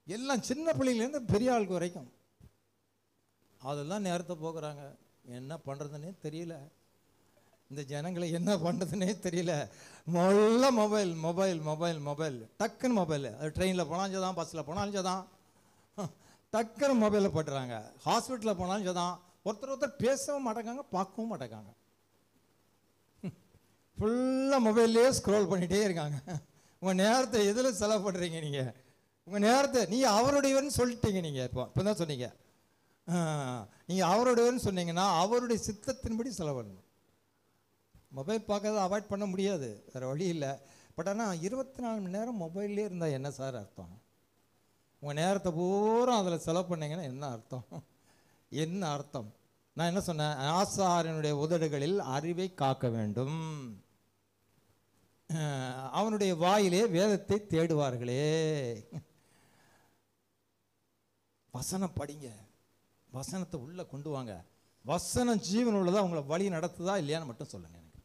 எல்லாம் சின்ன பிள்ளைங்கலேருந்து பெரிய ஆளுக்கு வரைக்கும் அதெல்லாம் நேரத்தை போக்குறாங்க. என்ன பண்ணுறதுன்னே தெரியல. இந்த ஜனங்களை என்ன பண்ணுறதுனே தெரியல. மொல்ல மொபைல் மொபைல் மொபைல் மொபைல், டக்குன்னு மொபைல். அது ட்ரெயினில் போனாலும் சதான், பஸ்ஸில் போனாலும் சதான், டக்குன்னு மொபைலில் போட்டுறாங்க. ஹாஸ்பிட்டலில் போனாலும் சதான், ஒருத்தர் பேசவும் மாட்டேங்காங்க, பார்க்கவும் மாட்டேங்காங்க. ஃபுல்லாக மொபைல்லே ஸ்க்ரோல் பண்ணிகிட்டே இருக்காங்க. உங்கள் நேரத்தை எதில் செலவு பண்ணுறீங்க நீங்கள்? உங்கள் நேரத்தை நீங்கள் அவருடையவர்னு சொல்லிட்டீங்க. நீங்கள் இப்போ தான் சொன்னீங்க, நீங்கள் அவருடையவர்னு சொன்னீங்கன்னா அவருடைய சித்தத்தின்படி செலவு பண்ணணும். மொபைல் பார்க்கறத அவாய்ட் பண்ண முடியாது, வேறு வழி இல்லை. பட் ஆனால் 24 மணி நேரம் மொபைல்லே இருந்தால் என்ன சார் அர்த்தம்? உங்கள் நேரத்தை பூரா அதில் செலவு பண்ணிங்கன்னா என்ன அர்த்தம்? என்ன அர்த்தம்? நான் என்ன சொன்னேன்? ஆசாரியனுடைய உதடுகளில் அறிவை காக்க வேண்டும், அவனுடைய வாயிலே வேதத்தை தேடுவார்களே. வசனம் படிங்க, வசனத்தை உள்ளே கொண்டு வாங்க. வசனம் ஜீவன் உள்ளதா உங்களை வழி நடத்துதா இல்லையான்னு மட்டும் சொல்லுங்கள் எனக்கு.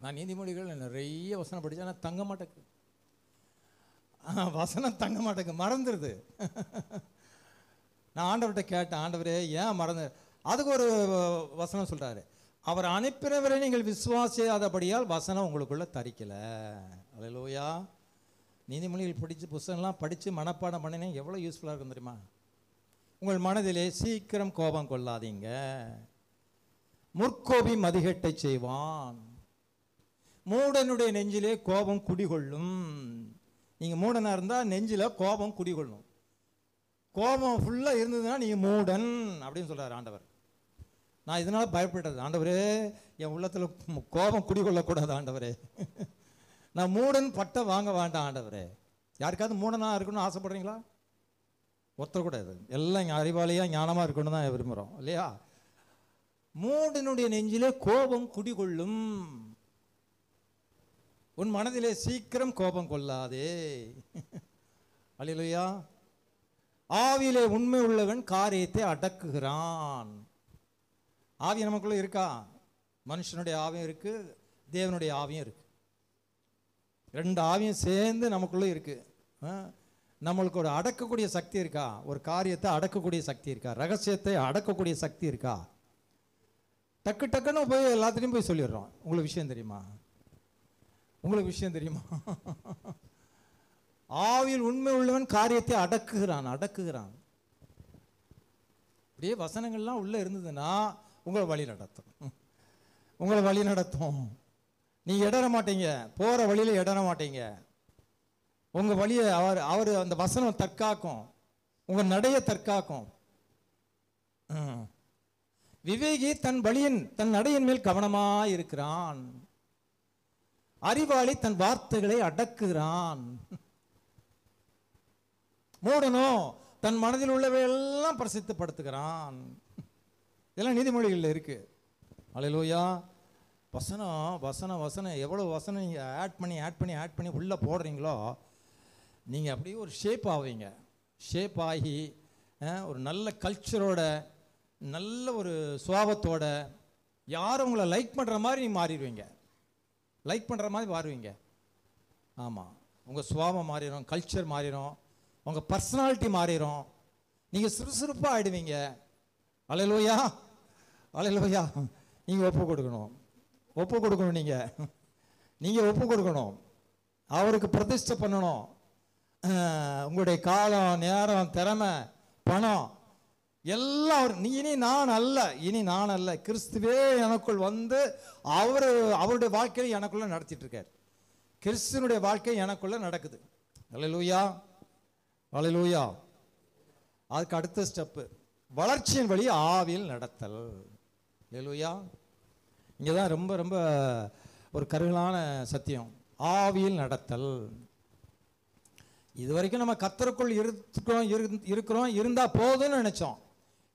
நான் நீதிமொழிகள் நிறைய வசனம் படித்தேன், ஆனால் தங்க மாட்டேக்கு. வசனம் தங்க மாட்டேக்கு, மறந்துடுது. நான் ஆண்டவர்கிட்ட கேட்டேன், ஆண்டவரே ஏன் மறந்து? அதுக்கு ஒரு வசனம் சொல்கிறாரு, அவர் அனுப்பினவரை நீங்கள் விசுவாசியாதபடியால் வசனம் உங்களுக்குள்ளே தரிக்கலை. அல்லேலூயா. நீதிமொழிகள் படித்து புத்தகம்லாம் படித்து மனப்பாடம் பண்ணினேன், எவ்வளோ யூஸ்ஃபுல்லாக இருக்கும் தெரியுமா? உங்கள் மனதிலே சீக்கிரம் கோபம் கொள்ளாதீங்க, முற்கோபி மதிகட்டை செய்வான், மூடனுடைய நெஞ்சிலே கோபம் குடிகொள்ளும். நீங்கள் மூடனாக இருந்தால் நெஞ்சில் கோபம் குடிகொள்ளும். கோபம் ஃபுல்லாக இருந்ததுன்னா நீங்கள் மூடன் அப்படின்னு சொல்கிறார் ஆண்டவர். நான் இதனால் பயப்பட்டது, ஆண்டவரே என் உள்ளத்தில் கோபம் குடிகொள்ளக்கூடாது ஆண்டவரே. நான் மூடன் பட்ட வாங்க வேண்டாம் ஆண்டவரே. யாருக்காவது மூடனாக இருக்கணும்னு ஆசைப்படுறீங்களா? ஒருத்தர் கூட இது எல்லாம் இங்கே அறிவாளியாக ஞானமாக இருக்கணும்னு தான் விரும்புகிறோம் இல்லையா? மூடனுடைய நெஞ்சிலே கோபம் குடிகொள்ளும், உன் மனதிலே சீக்கிரம் கோபம் கொள்ளாதே. அல்லேலூயா. ஆவியிலே உண்மை உள்ளவன் காரியத்தை அடக்குகிறான். ஆவி நமக்குள்ள இருக்கா? மனுஷனுடைய ஆவியும் இருக்கு, தேவனுடைய ஆவியும் இருக்கு. ரெண்டு ஆவியும் சேர்ந்து நமக்குள்ள இருக்கு. நம்மளுக்கு ஒரு அடக்கக்கூடிய சக்தி இருக்கா? ஒரு காரியத்தை அடக்கக்கூடிய சக்தி இருக்கா? ரகசியத்தை அடக்கக்கூடிய சக்தி இருக்கா? டக்கு டக்குன்னு போய் எல்லாத்துலேயும் போய் சொல்லிடுறோம். உங்களுக்கு விஷயம் தெரியுமா? உங்களுக்கு விஷயம் தெரியுமா? ஆவியில் உண்மை உள்ளவன் காரியத்தை அடக்குகிறான், அடக்குகிறான். அப்படியே வசனங்கள்லாம் உள்ள இருந்ததுன்னா உங்களை வழி நடத்தும், உங்களை வழி நடத்தும். நீங்க இடற மாட்டீங்க, போற வழியில இடற மாட்டீங்க. உங்க வழியை அவர் அந்த வசனம் தற்காக்கும், உங்க நடைய தற்காக்கும். விவேகி தன் நடையின் மேல் கவனமாய் இருக்கிறான், அறிவாளி தன் வார்த்தைகளை அடக்குகிறான். மூடனோ தன் மனதில் உள்ளவையெல்லாம் பிரசித்தப்படுத்துகிறான். இதெல்லாம் நீதிமொழிகளில் இருக்கு. அல்லேலூயா. வசனம் வசனம் வசனம் எவ்வளோ வசனம் நீங்கள் ஆட் பண்ணி உள்ளே போடுறீங்களோ நீங்கள் அப்படியே ஒரு ஷேப் ஆவீங்க. ஷேப் ஆகி ஒரு நல்ல கல்ச்சரோட, நல்ல ஒரு சுவாபத்தோட, யாரும் உங்களை லைக் பண்ணுற மாதிரி நீ மாறிடுவீங்க. லைக் பண்ணுற மாதிரி மாறுவீங்க. ஆமாம், உங்கள் சுவாபம் மாறிடும், கல்ச்சர் மாறிடும், உங்கள் பர்சனாலிட்டி மாறிடும், நீங்கள் சுறுசுறுப்பாக ஆகிடுவீங்க. அல்லேலூயா, அல்லேலூயா. நீங்கள் ஒப்பு கொடுக்கணும், ஒப்பு கொடுக்கணும். நீங்கள் ஒப்பு கொடுக்கணும், அவருக்கு பிரதிஷ்டை பண்ணணும். உங்களுடைய காலம், நேரம், திறமை, பணம் எல்லாம் இனி நான் அல்ல, கிறிஸ்துவே எனக்குள் வந்து அவருடைய வாழ்க்கையை எனக்குள்ள நடத்திட்டு இருக்கார். கிறிஸ்துவனுடைய வாழ்க்கை எனக்குள்ள நடக்குது. அல்லேலூயா, அல்லேலூயா. அதுக்கு அடுத்த ஸ்டெப்பு வளர்ச்சியின் வழி ஆவியில் நடத்தல். அல்லேலூயா. இங்கே தான் ரொம்ப ரொம்ப ஒரு கருகலான சத்தியம், ஆவியில் நடத்தல். இது வரைக்கும் நம்ம கர்த்தருக்குள் இருக்கிறோம் இருந்தா போதும்னு நினைச்சோம்.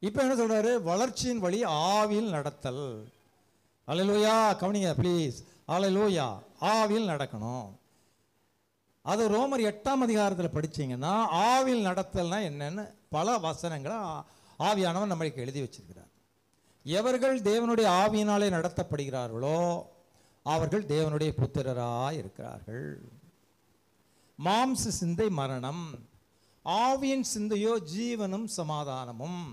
இப்போ என்ன சொல்றாரு? வளர்ச்சியின் வழி ஆவியில் நடத்தல். அல்லேலூயா. கவனிங்க ப்ளீஸ். அல்லேலூயா. ஆவியில் நடக்கணும். அது ரோமர் 8ஆம் அதிகாரத்தில் படிச்சீங்கன்னா ஆவியில் நடத்தல்னா என்னன்னு பல வசனங்களை ஆவியானவன் நம்மளுக்கு எழுதி வச்சிருக்கிறார். எவர்கள் தேவனுடைய ஆவியினாலே நடத்தப்படுகிறார்களோ அவர்கள் தேவனுடைய புத்திரராய் இருக்கிறார்கள். மாம்ச சிந்தை மரணம், ஆவியின் சிந்தையோ ஜீவனும் சமாதானமும்.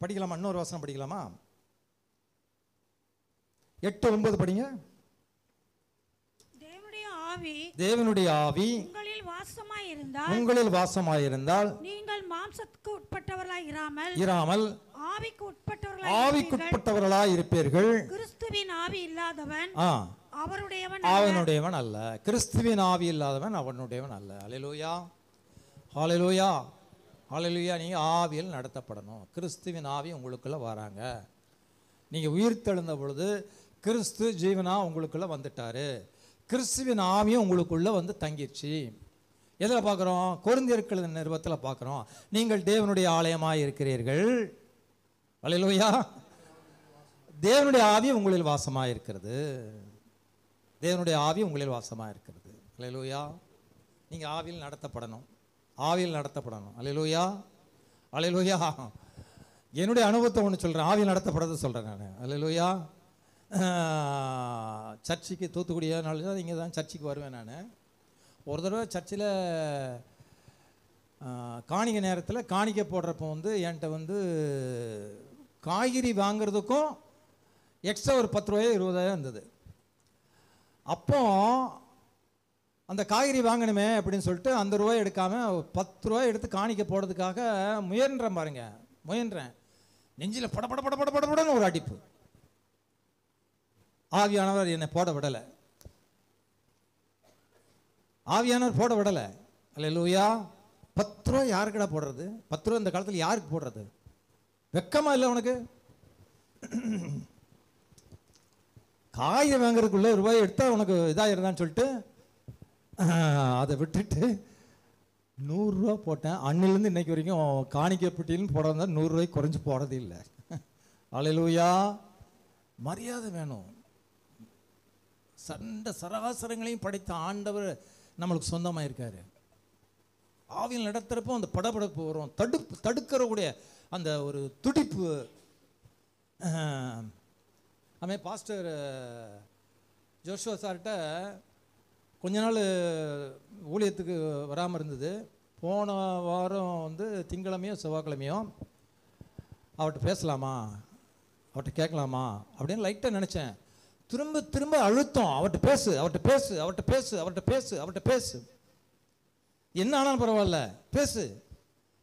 படிக்கலாமா? இன்னொரு வசனம் படிக்கலாமா? 8:9 படிங்க. தேவனுடைய ஆவி உங்களில் வாசமாயிருந்தால் நீங்கள் மாம்சத்துக்கு உட்பட்டவர்களாய் இராமல் ஆவிக்கு உட்பட்டவர்களாய் இருப்பீர்கள். கிறிஸ்துவின் ஆவி இல்லாதவன் அவனுடையவன் அல்ல. கிறிஸ்துவின் ஆவி இல்லாதவன் அவனுடையவன் அல்ல. அல்லேலூயா, ஹல்லேலூயா, ஹல்லேலூயா. நீங்க ஆவியில் நடத்தப்படணும். கிறிஸ்துவின் ஆவி உங்களுக்குள்ள வராங்க. நீங்க உயிர்த்தெழுந்த பொழுது கிறிஸ்து ஜீவனா உங்களுக்குள்ள வந்துட்டாரு. கிறிஸ்துவின் ஆவியும் உங்களுக்குள்ள வந்து தங்கிடுச்சு. எதில் பார்க்குறோம்? கொரிந்தியர் நிருபத்தில் பார்க்குறோம். நீங்கள் தேவனுடைய ஆலயமாக இருக்கிறீர்கள். அல்லேலூயா. தேவனுடைய ஆவி உங்களில் வாசமாக இருக்கிறது. தேவனுடைய ஆவி உங்களில் வாசமாக இருக்கிறது. அல்லேலூயா. நீங்கள் ஆவியில் நடத்தப்படணும். ஆவியில் நடத்தப்படணும். அல்லேலூயா, அல்லேலூயா. என்னுடைய அனுபவத்தை ஒன்று சொல்கிறேன். ஆவியில் நடத்தப்படுறது சொல்கிறேன் நான். அல்லேலூயா. சர்ச்சுக்கு தூத்துக்குடியானால தான் இங்கே தான் சர்ச்சுக்கு வருவேன் நான். ஒரு தடவை சர்ச்சில் காணிக்கை நேரத்தில் காணிக்கை போடுறப்போ வந்து என்கிட்ட வந்து காய்கறி வாங்கிறதுக்கும் எக்ஸ்ட்ரா ஒரு 10 ரூபாயோ 20 ரூபாயோ இருந்தது. அப்போ அந்த காய்கறி வாங்கணுமே அப்படின்னு சொல்லிட்டு அந்த ரூபாய் எடுக்காமல் 10 ரூபாய் எடுத்து காணிக்கை போடுறதுக்காக முயன்றேன் பாருங்க. முயன்றேன். நெஞ்சில் பட பட பட பட படன்னு ஒரு அடிப்பு. ஆவியானவர் என்னை போட விடலை. ஆவியானவர் போட விடலை. அல்லேலூயா. 10 ரூபா யாருக்குடா போடுறது? 10 ரூபா இந்த காலத்தில் யாருக்கு போடுறது? வெக்கமா இல்லை உனக்கு? காய் வாங்குறதுக்குள்ள ரூபாய் எடுத்தா உனக்கு இதாயிருந்தான்னு சொல்லிட்டு அதை விட்டுட்டு 100 ரூபா போட்டேன். அன்னிலேருந்து இன்னைக்கு வரைக்கும் காணிக்கை பெட்டின்னு போட வந்தால் 100 ரூபாய்க்கு குறைஞ்சி போடுறதே இல்லை. அல்லேலூயா. மரியாதை வேணும். சண்ட சராசரங்களையும் படைத்த ஆண்டவர் நம்மளுக்கு சொந்தமாக இருக்காரு. ஆவியில் நடத்துகிறப்போ அந்த படபடப்பு வரும். தடுக்கிறக்கூடிய அந்த ஒரு துடிப்பு. ஆமாம், பாஸ்டர் ஜோஷுவா சார்கிட்ட கொஞ்ச நாள் ஊழியத்துக்கு வராமல் இருந்தது. போன வாரம் வந்து திங்கக்கிழமையோ செவ்வாய்க்கிழமையோ அவர்கிட்ட பேசலாமா, அவர்கிட்ட கேட்கலாமா அப்படின்னு லைட்டாக நினச்சேன். திரும்ப திரும்ப அழுத்தம். அவர்கிட்ட பேசு, அவர்கிட்ட பேசு, அவர்கிட்ட பேசு, அவர்கிட்ட பேசு, அவர்கிட்ட பேசு. என்ன ஆனாலும் பரவாயில்ல, பேசு.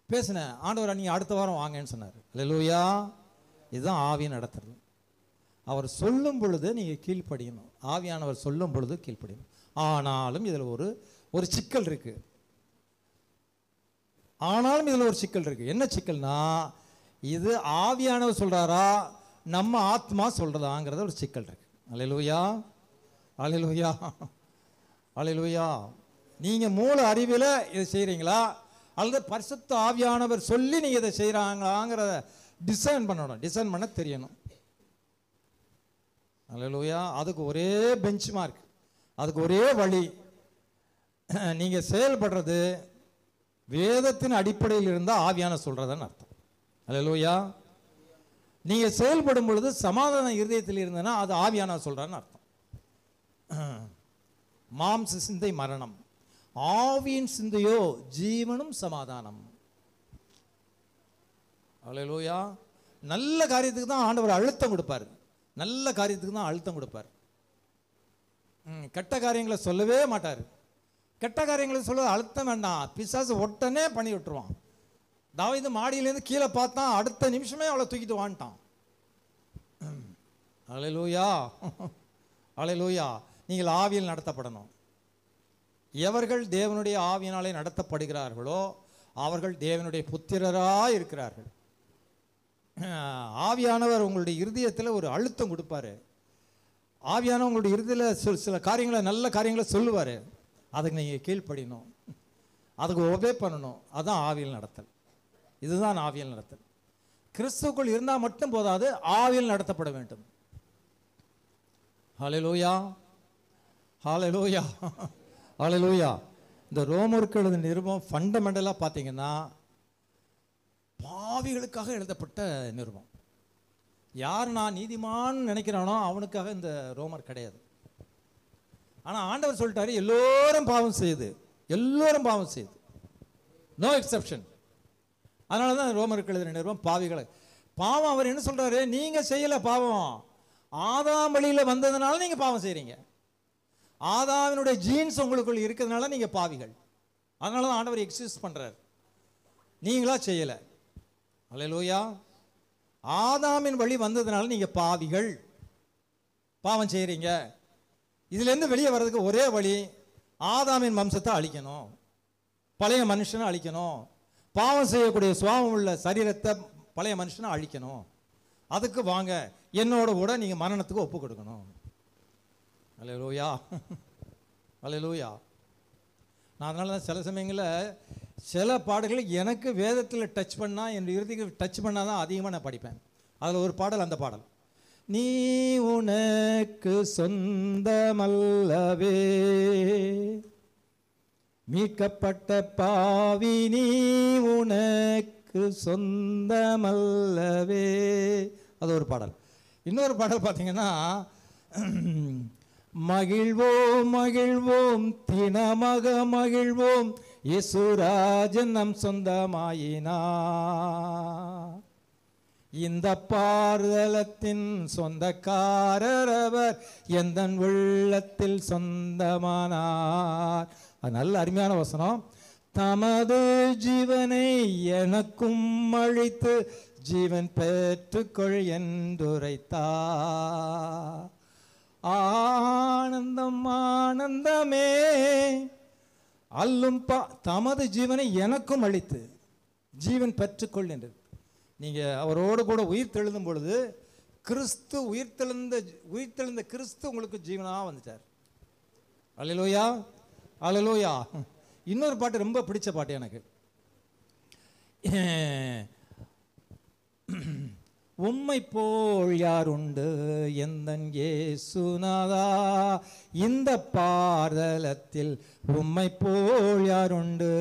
பேசினேன். ஆண்டவர் நீங்கள் அடுத்த வாரம் வாங்கன்னு சொன்னார். அல்லேலூயா. இதுதான் ஆவியை நடத்துறது. அவர் சொல்லும் பொழுது நீங்கள் கீழ்ப்படியணும். ஆவியானவர் சொல்லும் பொழுது கீழ்ப்படியணும். ஆனாலும் இதில் ஒரு சிக்கல் இருக்கு. என்ன சிக்கல்னா, இது ஆவியானவர் சொல்றாரா நம்ம ஆத்மா சொல்றதாங்கிறத ஒரு சிக்கல் இருக்கு. அல்லேலூயா, அல்லேலூயா, அல்லேலூயா. நீங்க மூல அறிவில இதை செய்றீங்களா அல்லது பரிசுத்த ஆவியானவர் சொல்லி நீங்க இதை செய்றாங்களாங்கிறத டிசைன் பண்ணணும். டிசைன் பண்ண தெரியணும். அல்லேலூயா. அதுக்கு ஒரே பெஞ்ச் மார்க், அதுக்கு ஒரே வழி. நீங்க செயல்படுறது வேதத்தின் அடிப்படையில் இருந்தால் ஆவியான சொல்றதுன்னு அர்த்தம். அல்லேலூயா. நீங்க செயல்படும் பொழுது சமாதான இருதயத்தில் இருந்ததுன்னா அது ஆவியான சொல்றான்னு அர்த்தம். மாம்ச சிந்தை மரணம், ஆவியின் சிந்தையோ ஜீவனும் சமாதானம். அல்லேலூயா. நல்ல காரியத்துக்கு தான் ஆண்டவர் அழுத்தம் கொடுப்பார். நல்ல காரியத்துக்கு தான் அழுத்தம் கொடுப்பார். கெட்ட காரியங்களை சொல்லவே மாட்டார். கெட்ட காரியங்களை சொல்ல அழுத்தம் வேண்டாம். பிசாசு உடனே பண்ணி விட்டுருவான். தாவீது மாடியிலேருந்து கீழே பார்த்தான், அடுத்த நிமிஷமே அவளை தூக்கிட்டு வான்ட்டான். அல்லேலூயா, அல்லேலூயா. நீங்கள் ஆவியில் நடத்தப்படணும். எவர்கள் தேவனுடைய ஆவியினாலே நடத்தப்படுகிறார்களோ அவர்கள் தேவனுடைய புத்திரராய் இருக்கிறார்கள். ஆவியானவர் உங்களுடைய இருதயத்தில் ஒரு அழுத்தம் கொடுப்பாரு. ஆவியானவர் உங்களுடைய இருதயத்தில் சில காரியங்களை, நல்ல காரியங்களை சொல்லுவார். அதுக்கு நீங்கள் கீழ்ப்படியணும், அதுக்கு ஒபே பண்ணணும். அதுதான் ஆவியில் நடத்தல். இதுதான் ஆவியில் நடத்தல். கிறிஸ்துவுக்குள் இருந்தால் மட்டும் போதாது, ஆவியில் நடத்தப்பட வேண்டும். ஹல்லேலூயா, ஹல்லேலூயா, ஹல்லேலூயா. இந்த ரோமருக்கு எழுதின நிருபம் ஃபண்டமெண்டலாக பார்த்தீங்கன்னா பாவிகளுக்காக எழுதப்பட்ட நிருபம். யார் நான் நீதிமான் நினைக்கிறானோ அவனுக்காக இந்த ரோமர் கிடையாது. ஆனால் ஆண்டவர் சொல்லிட்டாரு, எல்லோரும் பாவம் செய்யுது, எல்லோரும் பாவம் செய்யுது, நோ எக்ஸெப்ஷன். அதனால தான் ரோமருக்கு எழுதின நிருபம் பாவிகளை. பாவம் அவர் என்ன சொல்றாரு, நீங்க செய்யல பாவம், ஆதாம் வழியில் வந்ததுனால நீங்கள் பாவம் செய்கிறீங்க. ஆதாமினுடைய ஜீன்ஸ் உங்களுக்குள் இருக்கிறதுனால நீங்கள் பாவிகள். அதனால தான் ஆண்டவர் எக்ஸிஸ்ட் பண்ணுறார், நீங்களா செய்யலை. அல்லேலூயா. ஆதாமின் வழி வந்ததுனால நீங்கள் பாவிகள், பாவம் செய்கிறீங்க. இதுலேருந்து வெளியே வர்றதுக்கு ஒரே வழி, ஆதாமின் வம்சத்தை அழிக்கணும், பழைய மனுஷனை அழிக்கணும், பாவம் செய்யக்கூடிய சுபாவம் உள்ள சரீரத்தை பழைய மனுஷனை அழிக்கணும். அதுக்கு வாங்க, என்னோட கூட நீங்கள் மரணத்துக்கு ஒப்பு கொடுக்கணும். அல்லேலூயா, அல்லேலூயா. நான் அதனால தான் சில சமயங்களில் சில பாடல்கள் எனக்கு வேதத்தில் டச் பண்ணால், என் இறுதிக்கு டச் பண்ணால் தான் அதிகமாக நான் படிப்பேன். அதில் ஒரு பாடல், அந்த பாடல், நீ உனக்கு சொந்தமல்லவே, மீட்கப்பட்ட பாவி நீ உனக்கு சொந்தமல்லவே. அது ஒரு பாடல். இன்னொரு பாடல் பார்த்தீங்கன்னா, மகிழ்வோம் மகிழ்வோம் தினமக மகிழ்வோம், இயேசுராஜன் நம் சொந்தமாயினா, இந்த பார்தலத்தின் சொந்தக்காரர் அவர், எந்த உள்ளத்தில் சொந்தமானார். அது நல்ல அருமையான வசனம். தமது ஜீவனை எனக்கும் அளித்து ஜீவன் பெற்றுக்கொள் என்றுரைத்தார். ஆனந்தம் ஆனந்தமே அல்லும் தமது ஜீவனை எனக்கும் அளித்து ஜீவன் பெற்றுக்கொள் என்று. நீங்கள் அவரோடு கூட உயிர் தெழுந்தும் பொழுது கிறிஸ்து உயிர்த்தெழுந்த கிறிஸ்து உங்களுக்கு ஜீவனாக வந்துட்டார். அல்லேலூயா, அல்லேலூயா. இன்னொரு பாட்டு ரொம்ப பிடிச்ச பாட்டு எனக்கு, உம்மை போல் யார் உண்டு எந்தன் இயேசுநாதா, இந்த பார்தலத்தில் உம்மை போல் யார் உண்டு,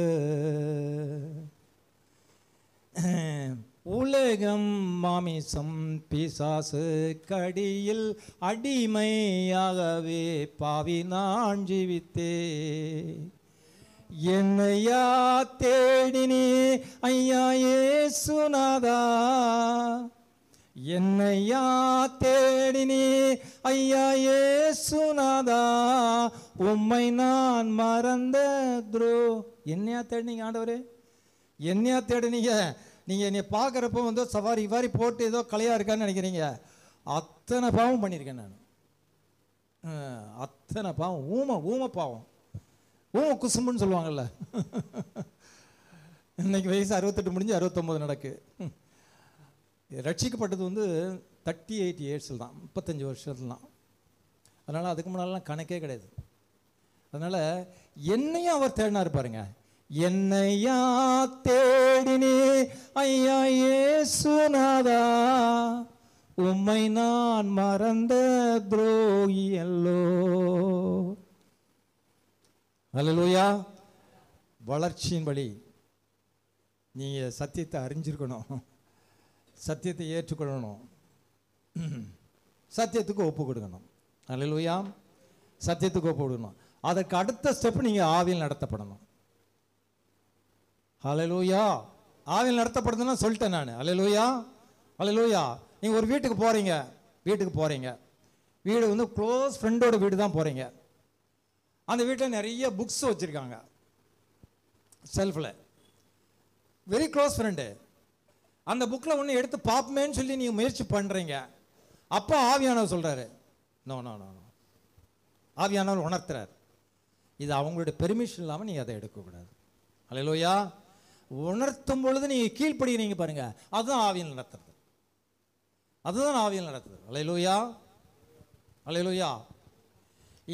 உலகம் மாமிசம் பிசாசு கடியில் அடிமையாகவே பாவி நான் ஜீவித்தே, என்னையா தேடினே ஐயா இயேசுநாதா, என்னையா தேடினே ஐயா இயேசுநாதா, உம்மை நான் மறந்த என்னையா தேடினீங்க ஆண்டவரே, என்னையா தேடினீங்க. நீங்கள் என்னை பார்க்குறப்ப வந்து சவாரி இவாரி போட்டு ஏதோ கலையாக இருக்கான்னு நினைக்கிறீங்க. அத்தனை பாவம் பண்ணியிருக்கேன் நான், அத்தனை பாவம். ஊமை பாவம், ஊமை குசும்புன்னு சொல்லுவாங்கள்ல. இன்னைக்கு வயசு 68 முடிஞ்சு 69 நடக்கு. ரட்சிக்கப்பட்டது வந்து 38 இயர்ஸில் தான், 35 வருஷத்துல தான். அதனால் அதுக்கு முன்னாலலாம் கணக்கே கிடையாது. அதனால் என்னையும் அவர் தேடினார் பாருங்க. என்னையா தேடினே ஐயா இயேசுநாதா, உம்மை நான் மறந்த துரோகி அல்லோ. அல்லேலூயா. வளர்ச்சியின் வழி நீங்கள் சத்தியத்தை அறிஞ்சிருக்கணும், சத்தியத்தை ஏற்றுக்கொள்ளணும், சத்தியத்துக்கு ஒப்பு கொடுக்கணும். அல்லேலூயா. சத்தியத்துக்கு ஒப்பு கொடுக்கணும். அதற்கு அடுத்த ஸ்டெப் நீங்கள் ஆவியில் நடத்தப்படணும். அல்லேலூயா. ஆவியில் நடத்தப்படுதுன்னா சொல்லிட்டேன் நான். அல்லேலூயா, அல்லேலூயா. நீங்கள் ஒரு வீட்டுக்கு போகிறீங்க, வீடு வந்து க்ளோஸ் ஃப்ரெண்டோட வீடு தான் போகிறீங்க. அந்த வீட்டில் நிறைய புக்ஸ் வச்சுருக்காங்க செல்ஃபில், வெரி க்ளோஸ் ஃப்ரெண்டு. அந்த புக்கில் ஒன்று எடுத்து பார்ப்போமேன்னு சொல்லி நீங்கள் முயற்சி பண்ணுறீங்க. அப்போ ஆவியானவர் சொல்கிறாரு, நோ நோ நோ நோ. ஆவியானவர் உணர்த்துறார், இது அவங்களுடைய பெர்மிஷன் இல்லாமல் நீங்கள் அதை எடுக்கக்கூடாது. அல்லேலூயா. உணர்த்தும் பொழுது நீங்கள் கீழ்ப்படுகிறீங்க பாருங்க, அதுதான் ஆவியில் நடத்துறது, அதுதான் ஆவியில் நடத்துறது. அல்லேலூயா, அல்லேலூயா.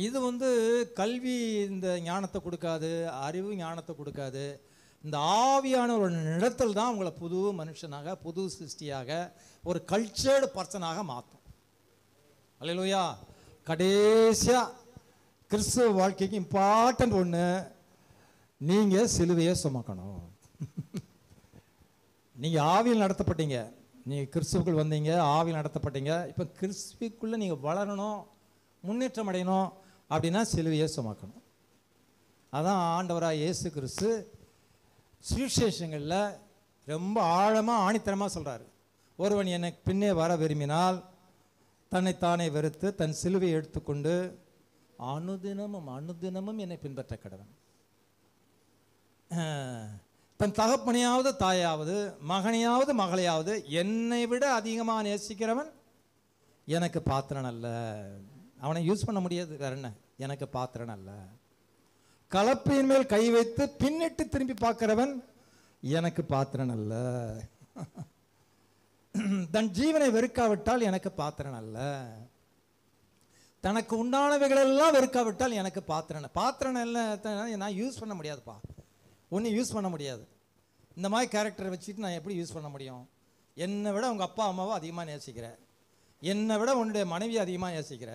இது வந்து கல்வி இந்த ஞானத்தை கொடுக்காது, அறிவு ஞானத்தை கொடுக்காது. இந்த ஆவியான ஒரு இடத்தில் தான் உங்களை புது மனுஷனாக, புது சிருஷ்டியாக, ஒரு கல்ச்சர்டு பர்சனாக மாற்றும். அல்லேலூயா. கடைசியாக கிறிஸ்துவ வாழ்க்கைக்கு இம்பார்ட்டன்ட் ஒன்று, நீங்கள் சிலுவையை சுமக்கணும். நீங்கள் ஆவியில் நடத்தப்பட்டீங்க, நீங்கள் கிறிஸ்துவுக்குள் வந்தீங்க, ஆவியில் நடத்தப்பட்டீங்க. இப்போ கிறிஸ்துவுக்குள்ளே நீங்கள் வளரணும், முன்னேற்றம் அடையணும் அப்படின்னா சிலுவையை சுமக்கணும். அதான் ஆண்டவராக இயேசு கிறிஸ்து சுவிசேஷங்களில் ரொம்ப ஆழமாக ஆணித்தரமாக சொல்கிறாரு. ஒருவன் எனக்கு பின்னே வர விரும்பினால் தன்னைத்தானே வெறுத்து தன் சிலுவையை எடுத்துக்கொண்டு அனுதினமும் என்னை பின்பற்ற கடவன். தன் தகப்பனையாவது தாயாவது மகனையாவது மகளையாவது என்னை விட அதிகமாக நேசிக்கிறவன் எனக்கு பாத்திரன் அல்ல. அவனை யூஸ் பண்ண முடியாது. வேற என்ன? எனக்கு பாத்திரன் அல்ல. கலப்பையின் மேல் கை வைத்து பின்னிட்டு திரும்பி பார்க்கிறவன் எனக்கு பாத்திரன் அல்ல. தன் ஜீவனை வெறுக்காவிட்டால் எனக்கு பாத்திரன் அல்ல. தனக்கு உண்டானவைகளெல்லாம் வெறுக்காவிட்டால் எனக்கு பாத்திரன் அல்ல. நான் யூஸ் பண்ண முடியாதுப்பா. ஒன்றும் யூஸ் பண்ண முடியாது. இந்த மாதிரி கேரக்டரை வச்சுட்டு நான் எப்படி யூஸ் பண்ண முடியும்? என்னை விட உங்கள் அப்பா அம்மாவை அதிகமாக நேசிக்கிற, என்னை விட உன்னுடைய மனைவியை அதிகமாக நேசிக்கிற.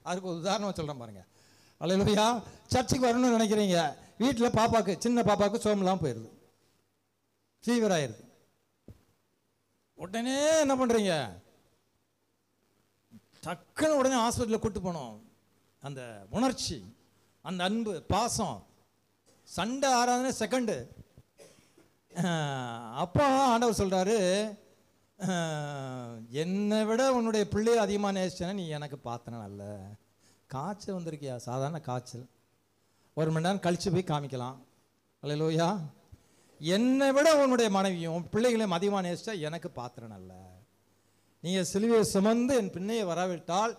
அதுக்கு ஒரு உதாரணம் சொல்கிறேன் பாருங்கள். அல்லேலூயா. சர்ச்சுக்கு வரணும்னு நினைக்கிறீங்க, வீட்டில் பாப்பாவுக்கு, சின்ன பாப்பாவுக்கு சோமெல்லாம் போயிடுது, ஃபீவர் ஆயிடுது. உடனே என்ன பண்ணுறீங்க? டக்குன்னு உடனே ஹாஸ்பிட்டலில் கூட்டு போனோம். அந்த உணர்ச்சி, அந்த அன்பு, பாசம், சண்டை ஆராதனை செகண்டு. அப்போ ஆண்டவர் சொல்கிறாரு, என்னை விட உன்னுடைய பிள்ளையை அதிகமாக நேசிச்சேன்னா நீ எனக்கு பாத்திரன் அல்ல. காய்ச்சல் வந்திருக்கியா? சாதாரண காய்ச்சல், 1 மணி நேரம் கழித்து போய் காமிக்கலாம். அல்லேலூயா. என்னை விட உன்னுடைய மனைவியும் பிள்ளைகளையும் அதிகமாக நேசிச்சா எனக்கு பாத்திரன் அல்ல. நீங்கள் சிலுவையை சுமந்து என் பின்னையை வராவிட்டால்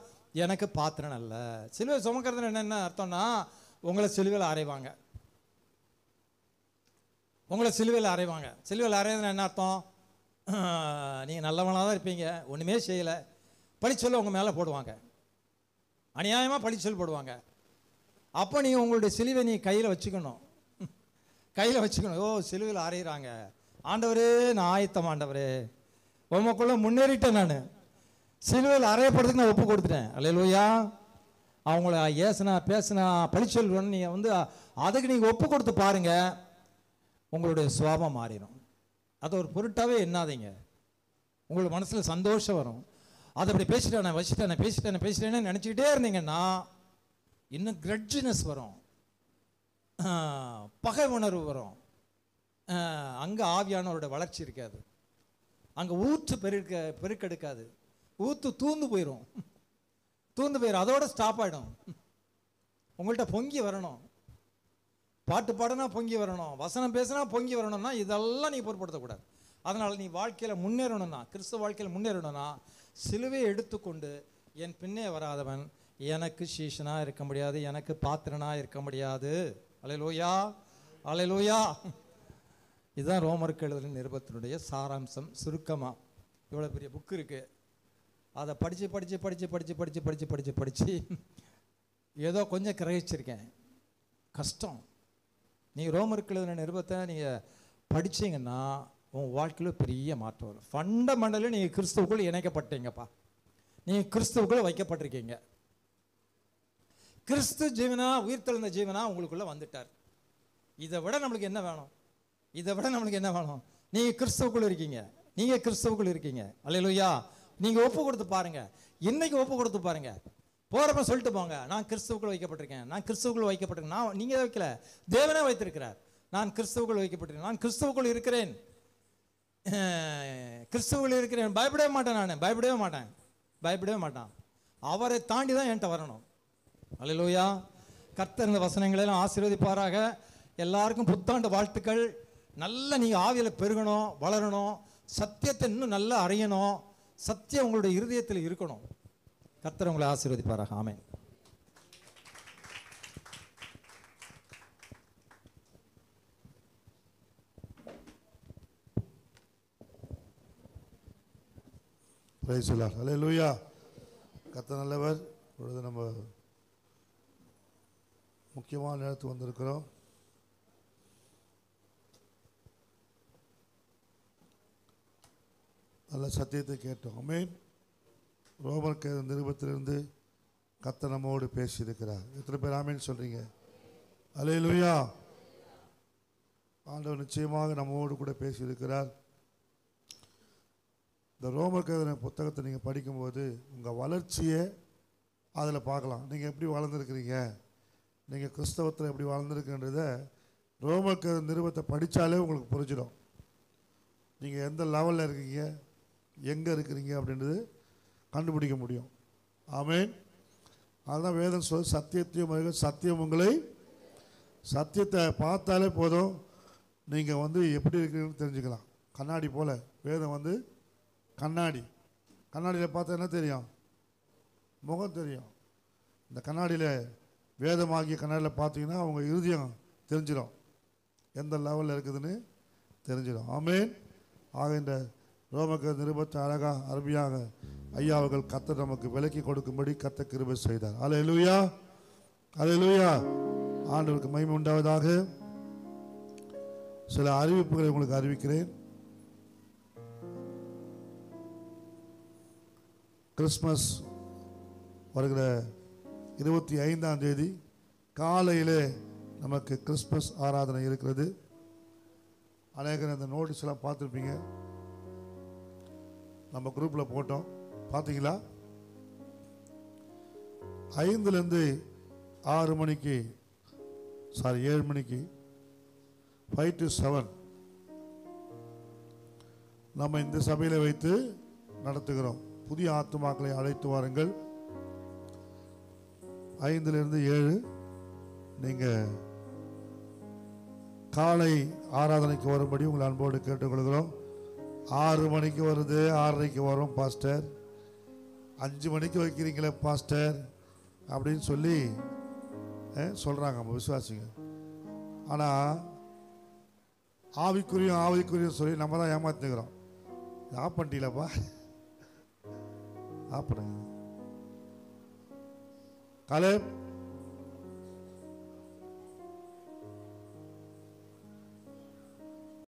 எனக்கு பாத்திரன் அல்ல. சிலுவை சுமக்கிறது என்னென்ன அர்த்தம்னா, உங்களை சிலுவையில் அறைவாங்க. உங்களை சிலுவையில் அறைவாங்க. சிலுவையில் அறையிறது என்ன அர்த்தம்? நீங்கள் நல்லவனாக தான் இருப்பீங்க, ஒன்றுமே செய்யலை, பழிச்சொல்ல உங்கள் மேலே போடுவாங்க, அநியாயமாக பழிச்சொல் போடுவாங்க. அப்போ நீங்கள் உங்களுடைய சிலுவை நீ கையில் வச்சுக்கணும், கையில் வச்சுக்கணும். ஓ, சிலுவையில் அறையிறாங்க, ஆண்டவரே நான் ஆயத்தம், ஆண்டவரே உமக்குள்ளே முன்னேறிட்டேன், நான் சிலுவையில் அறையப்படுறதுக்கு நான் ஒப்பு கொடுத்துட்டேன். அல்லேலூயா. அவங்கள ஏசுனா பேசுனா பழிச்சொல் நீங்கள் அதுக்கு நீங்கள் ஒப்பு கொடுத்து பாருங்கள், உங்களுடைய சுவாபம் மாறிடும். அதை ஒரு பொருட்டாவே எண்ணாதீங்க. உங்களுக்கு மனசில் சந்தோஷம் வரும். அதை அப்படி பேசிட்டேன்னு நினச்சிக்கிட்டே இருந்தீங்கன்னா இன்னும் கிரட்ஜினஸ் வரும், பகை உணர்வு வரும். அங்கே ஆவியானவரோட வளர்ச்சி இருக்காது, அங்கே ஊற்று பெருக்கெடுக்காது, ஊற்று தூந்து போயிடும். அதோட ஸ்டாப் ஆகிடும். உங்கள்கிட்ட பொங்கி வரணும், பாட்டு பாடுனா பொங்கி வரணும், வசனம் பேசுனா பொங்கி வரணும்னா இதெல்லாம் நீ பொருட்படுத்தக்கூடாது. அதனால் நீ வாழ்க்கையில் முன்னேறணும்னா, கிறிஸ்துவ வாழ்க்கையில் முன்னேறணும்னா, சிலுவையை எடுத்துக்கொண்டு என் பின்னே வராதவன் எனக்கு சீஷனாக இருக்க முடியாது, எனக்கு பாத்திரனாக இருக்க முடியாது. அல்லேலூயா, அல்லேலூயா. இதுதான் ரோமருக்கு எழுதின நிருபத்தினுடைய சாராம்சம். சுருக்கமாக இவ்வளோ பெரிய புக்கு இருக்குது, அதை படித்து ஏதோ கொஞ்சம் கிரகிச்சிருக்கேன். கஷ்டம். நீங்கள் ரோமருக்கு எழுதின நிருபத்தை நீங்கள் படித்தீங்கன்னா உங்கள் வாழ்க்கையில் பெரிய மாற்றம் வரும். ஃபண்டமெண்டலி நீங்கள் கிறிஸ்துவுக்குள் இணைக்கப்பட்டீங்கப்பா, நீங்கள் கிறிஸ்துவுக்குள்ளே வைக்கப்பட்டிருக்கீங்க. கிறிஸ்து ஜீவனா, உயிர்த்தெழுந்த ஜீவனா உங்களுக்குள்ளே வந்துட்டார். இதை விட நம்மளுக்கு என்ன வேணும்? நீங்கள் கிறிஸ்துவுக்குள் இருக்கீங்க, நீங்கள் கிறிஸ்துவுக்குள் இருக்கீங்க. அல்லேலூயா. நீங்கள் ஒப்பு கொடுத்து பாருங்கள், இன்னைக்கு ஒப்பு கொடுத்து பாருங்கள். போகிறப்ப சொல்லிட்டு போங்க, நான் கிறிஸ்துவுக்குள் வைக்கப்பட்டிருக்கேன், நான் கிறிஸ்துவுக்குள் வைக்கப்பட்டிருக்கேன். நான் நீங்கள் வைக்கல, தேவனே வைத்திருக்கிறார். நான் கிறிஸ்துவுக்குள் வைக்கப்பட்டிருக்கேன், நான் கிறிஸ்துவுக்குள் இருக்கிறேன், கிறிஸ்துவுக்குள் இருக்கிறேன். பயப்படவே மாட்டேன், நான் பயப்படவே மாட்டேன். அவரை தாண்டி தான் என்கிட்ட வரணும். அல்லேலூயா. கர்த்தர் இந்த வசனங்களெல்லாம் ஆசீர்வதிப்பாராக. எல்லாருக்கும் புத்தாண்டு வாழ்த்துக்கள். நல்லா நீங்கள் ஆவியில் பெருகணும், வளரணும், சத்தியத்தை இன்னும் நல்லா அறியணும், சத்தியம் உங்களுடைய இருதயத்தில் இருக்கணும். கர்த்தர் உங்களை ஆசீர்வதிப்பாராக. Amen. Praise the Lord. Hallelujah. கர்த்தர் நல்லவர். இப்பொழுது நம்ம முக்கியமான நேரத்துக்கு வந்திருக்கிறோம். நல்ல சத்தியத்தை கேட்டோம். ஆமென். ரோமர் நிருபத்திலிருந்து கர்த்தர் நம்மோடு பேசியிருக்கிறார். எத்தனை பேர் ஆமென் சொல்றீங்க? அல்லேலூயா. ஆண்டவர் நிச்சயமாக நம்மோடு கூட பேசியிருக்கிறார். இந்த ரோமர் புத்தகத்தை நீங்கள் படிக்கும்போது உங்கள் வளர்ச்சியை அதில் பார்க்கலாம். நீங்கள் எப்படி வளர்ந்துருக்கிறீங்க, நீங்கள் கிறிஸ்தவத்தில் எப்படி வளர்ந்துருக்குன்றதை ரோமர் நிருபத்தை படித்தாலே உங்களுக்கு புரிஞ்சிடும். நீங்கள் எந்த லெவலில் இருக்கீங்க, எங்கே இருக்கிறீங்க அப்படின்றது கண்டுபிடிக்க முடியும். ஆமென். அதுதான் வேதம் சொல்ல, சத்தியத்தையும் சத்தியம் உங்களை, சத்தியத்தை பார்த்தாலே போதும் நீங்கள் எப்படி இருக்குன்னு தெரிஞ்சுக்கலாம். கண்ணாடி போல் வேதம் கண்ணாடி. கண்ணாடியில் பார்த்தா என்ன தெரியும்? முகம் தெரியும். இந்த கண்ணாடியில், வேதமாகிய கண்ணாடியில் பார்த்தீங்கன்னா அவங்க இருதயம் தெரிஞ்சிடும், எந்த லெவலில் இருக்குதுன்னு தெரிஞ்சிடும். ஆமென். ஆக இந்த ரோமக்க நிருபத்தை அழகாக அருமையாக ஐயா அவர்கள் கர்த்தர் நமக்கு விலக்கி கொடுக்கும்படி கர்த்தர் கிருபை செய்தார். அல்லேலூயா, அல்லேலூயா. ஆண்டவருக்கு மகிமை உண்டாவதாக. சில அறிவிப்புகளை உங்களுக்கு அறிவிக்கிறேன். கிறிஸ்மஸ் வருகிற 25ஆம் தேதி காலையில் நமக்கு கிறிஸ்மஸ் ஆராதனை இருக்கிறது. அநேகர் அந்த நோட்டீஸ் எல்லாம் பார்த்துருப்பீங்க, நம்ம குரூப்பில் போட்டோம், பார்த்தீங்களா? 5லேருந்து 6 மணிக்கு, 7 மணிக்கு 5 to 7 நம்ம இந்த சபையில் வைத்து நடத்துகிறோம். புதிய ஆத்துமாக்களை அழைத்து வாருங்கள். 5லேருந்து 7 நீங்கள் காலை ஆராதனைக்கு வரும்படி உங்களை அன்போடு கேட்டுக்கொள்கிறோம். 6 மணிக்கு வருது, 6:30க்கு வரும் பாஸ்டர், 5 மணிக்கு வைக்கிறீங்களே பாஸ்டர் அப்படின்னு சொல்லி சொல்கிறாங்க நம்ம விசுவாசிங்க. ஆனால் ஆவிக்குரியும் சொல்லி நம்ம தான் ஏமாத்துக்கிறோம். ஆஃப் பண்ணிட்டீங்களப்பா, ஆஃப் பண்ணுங்க. காலை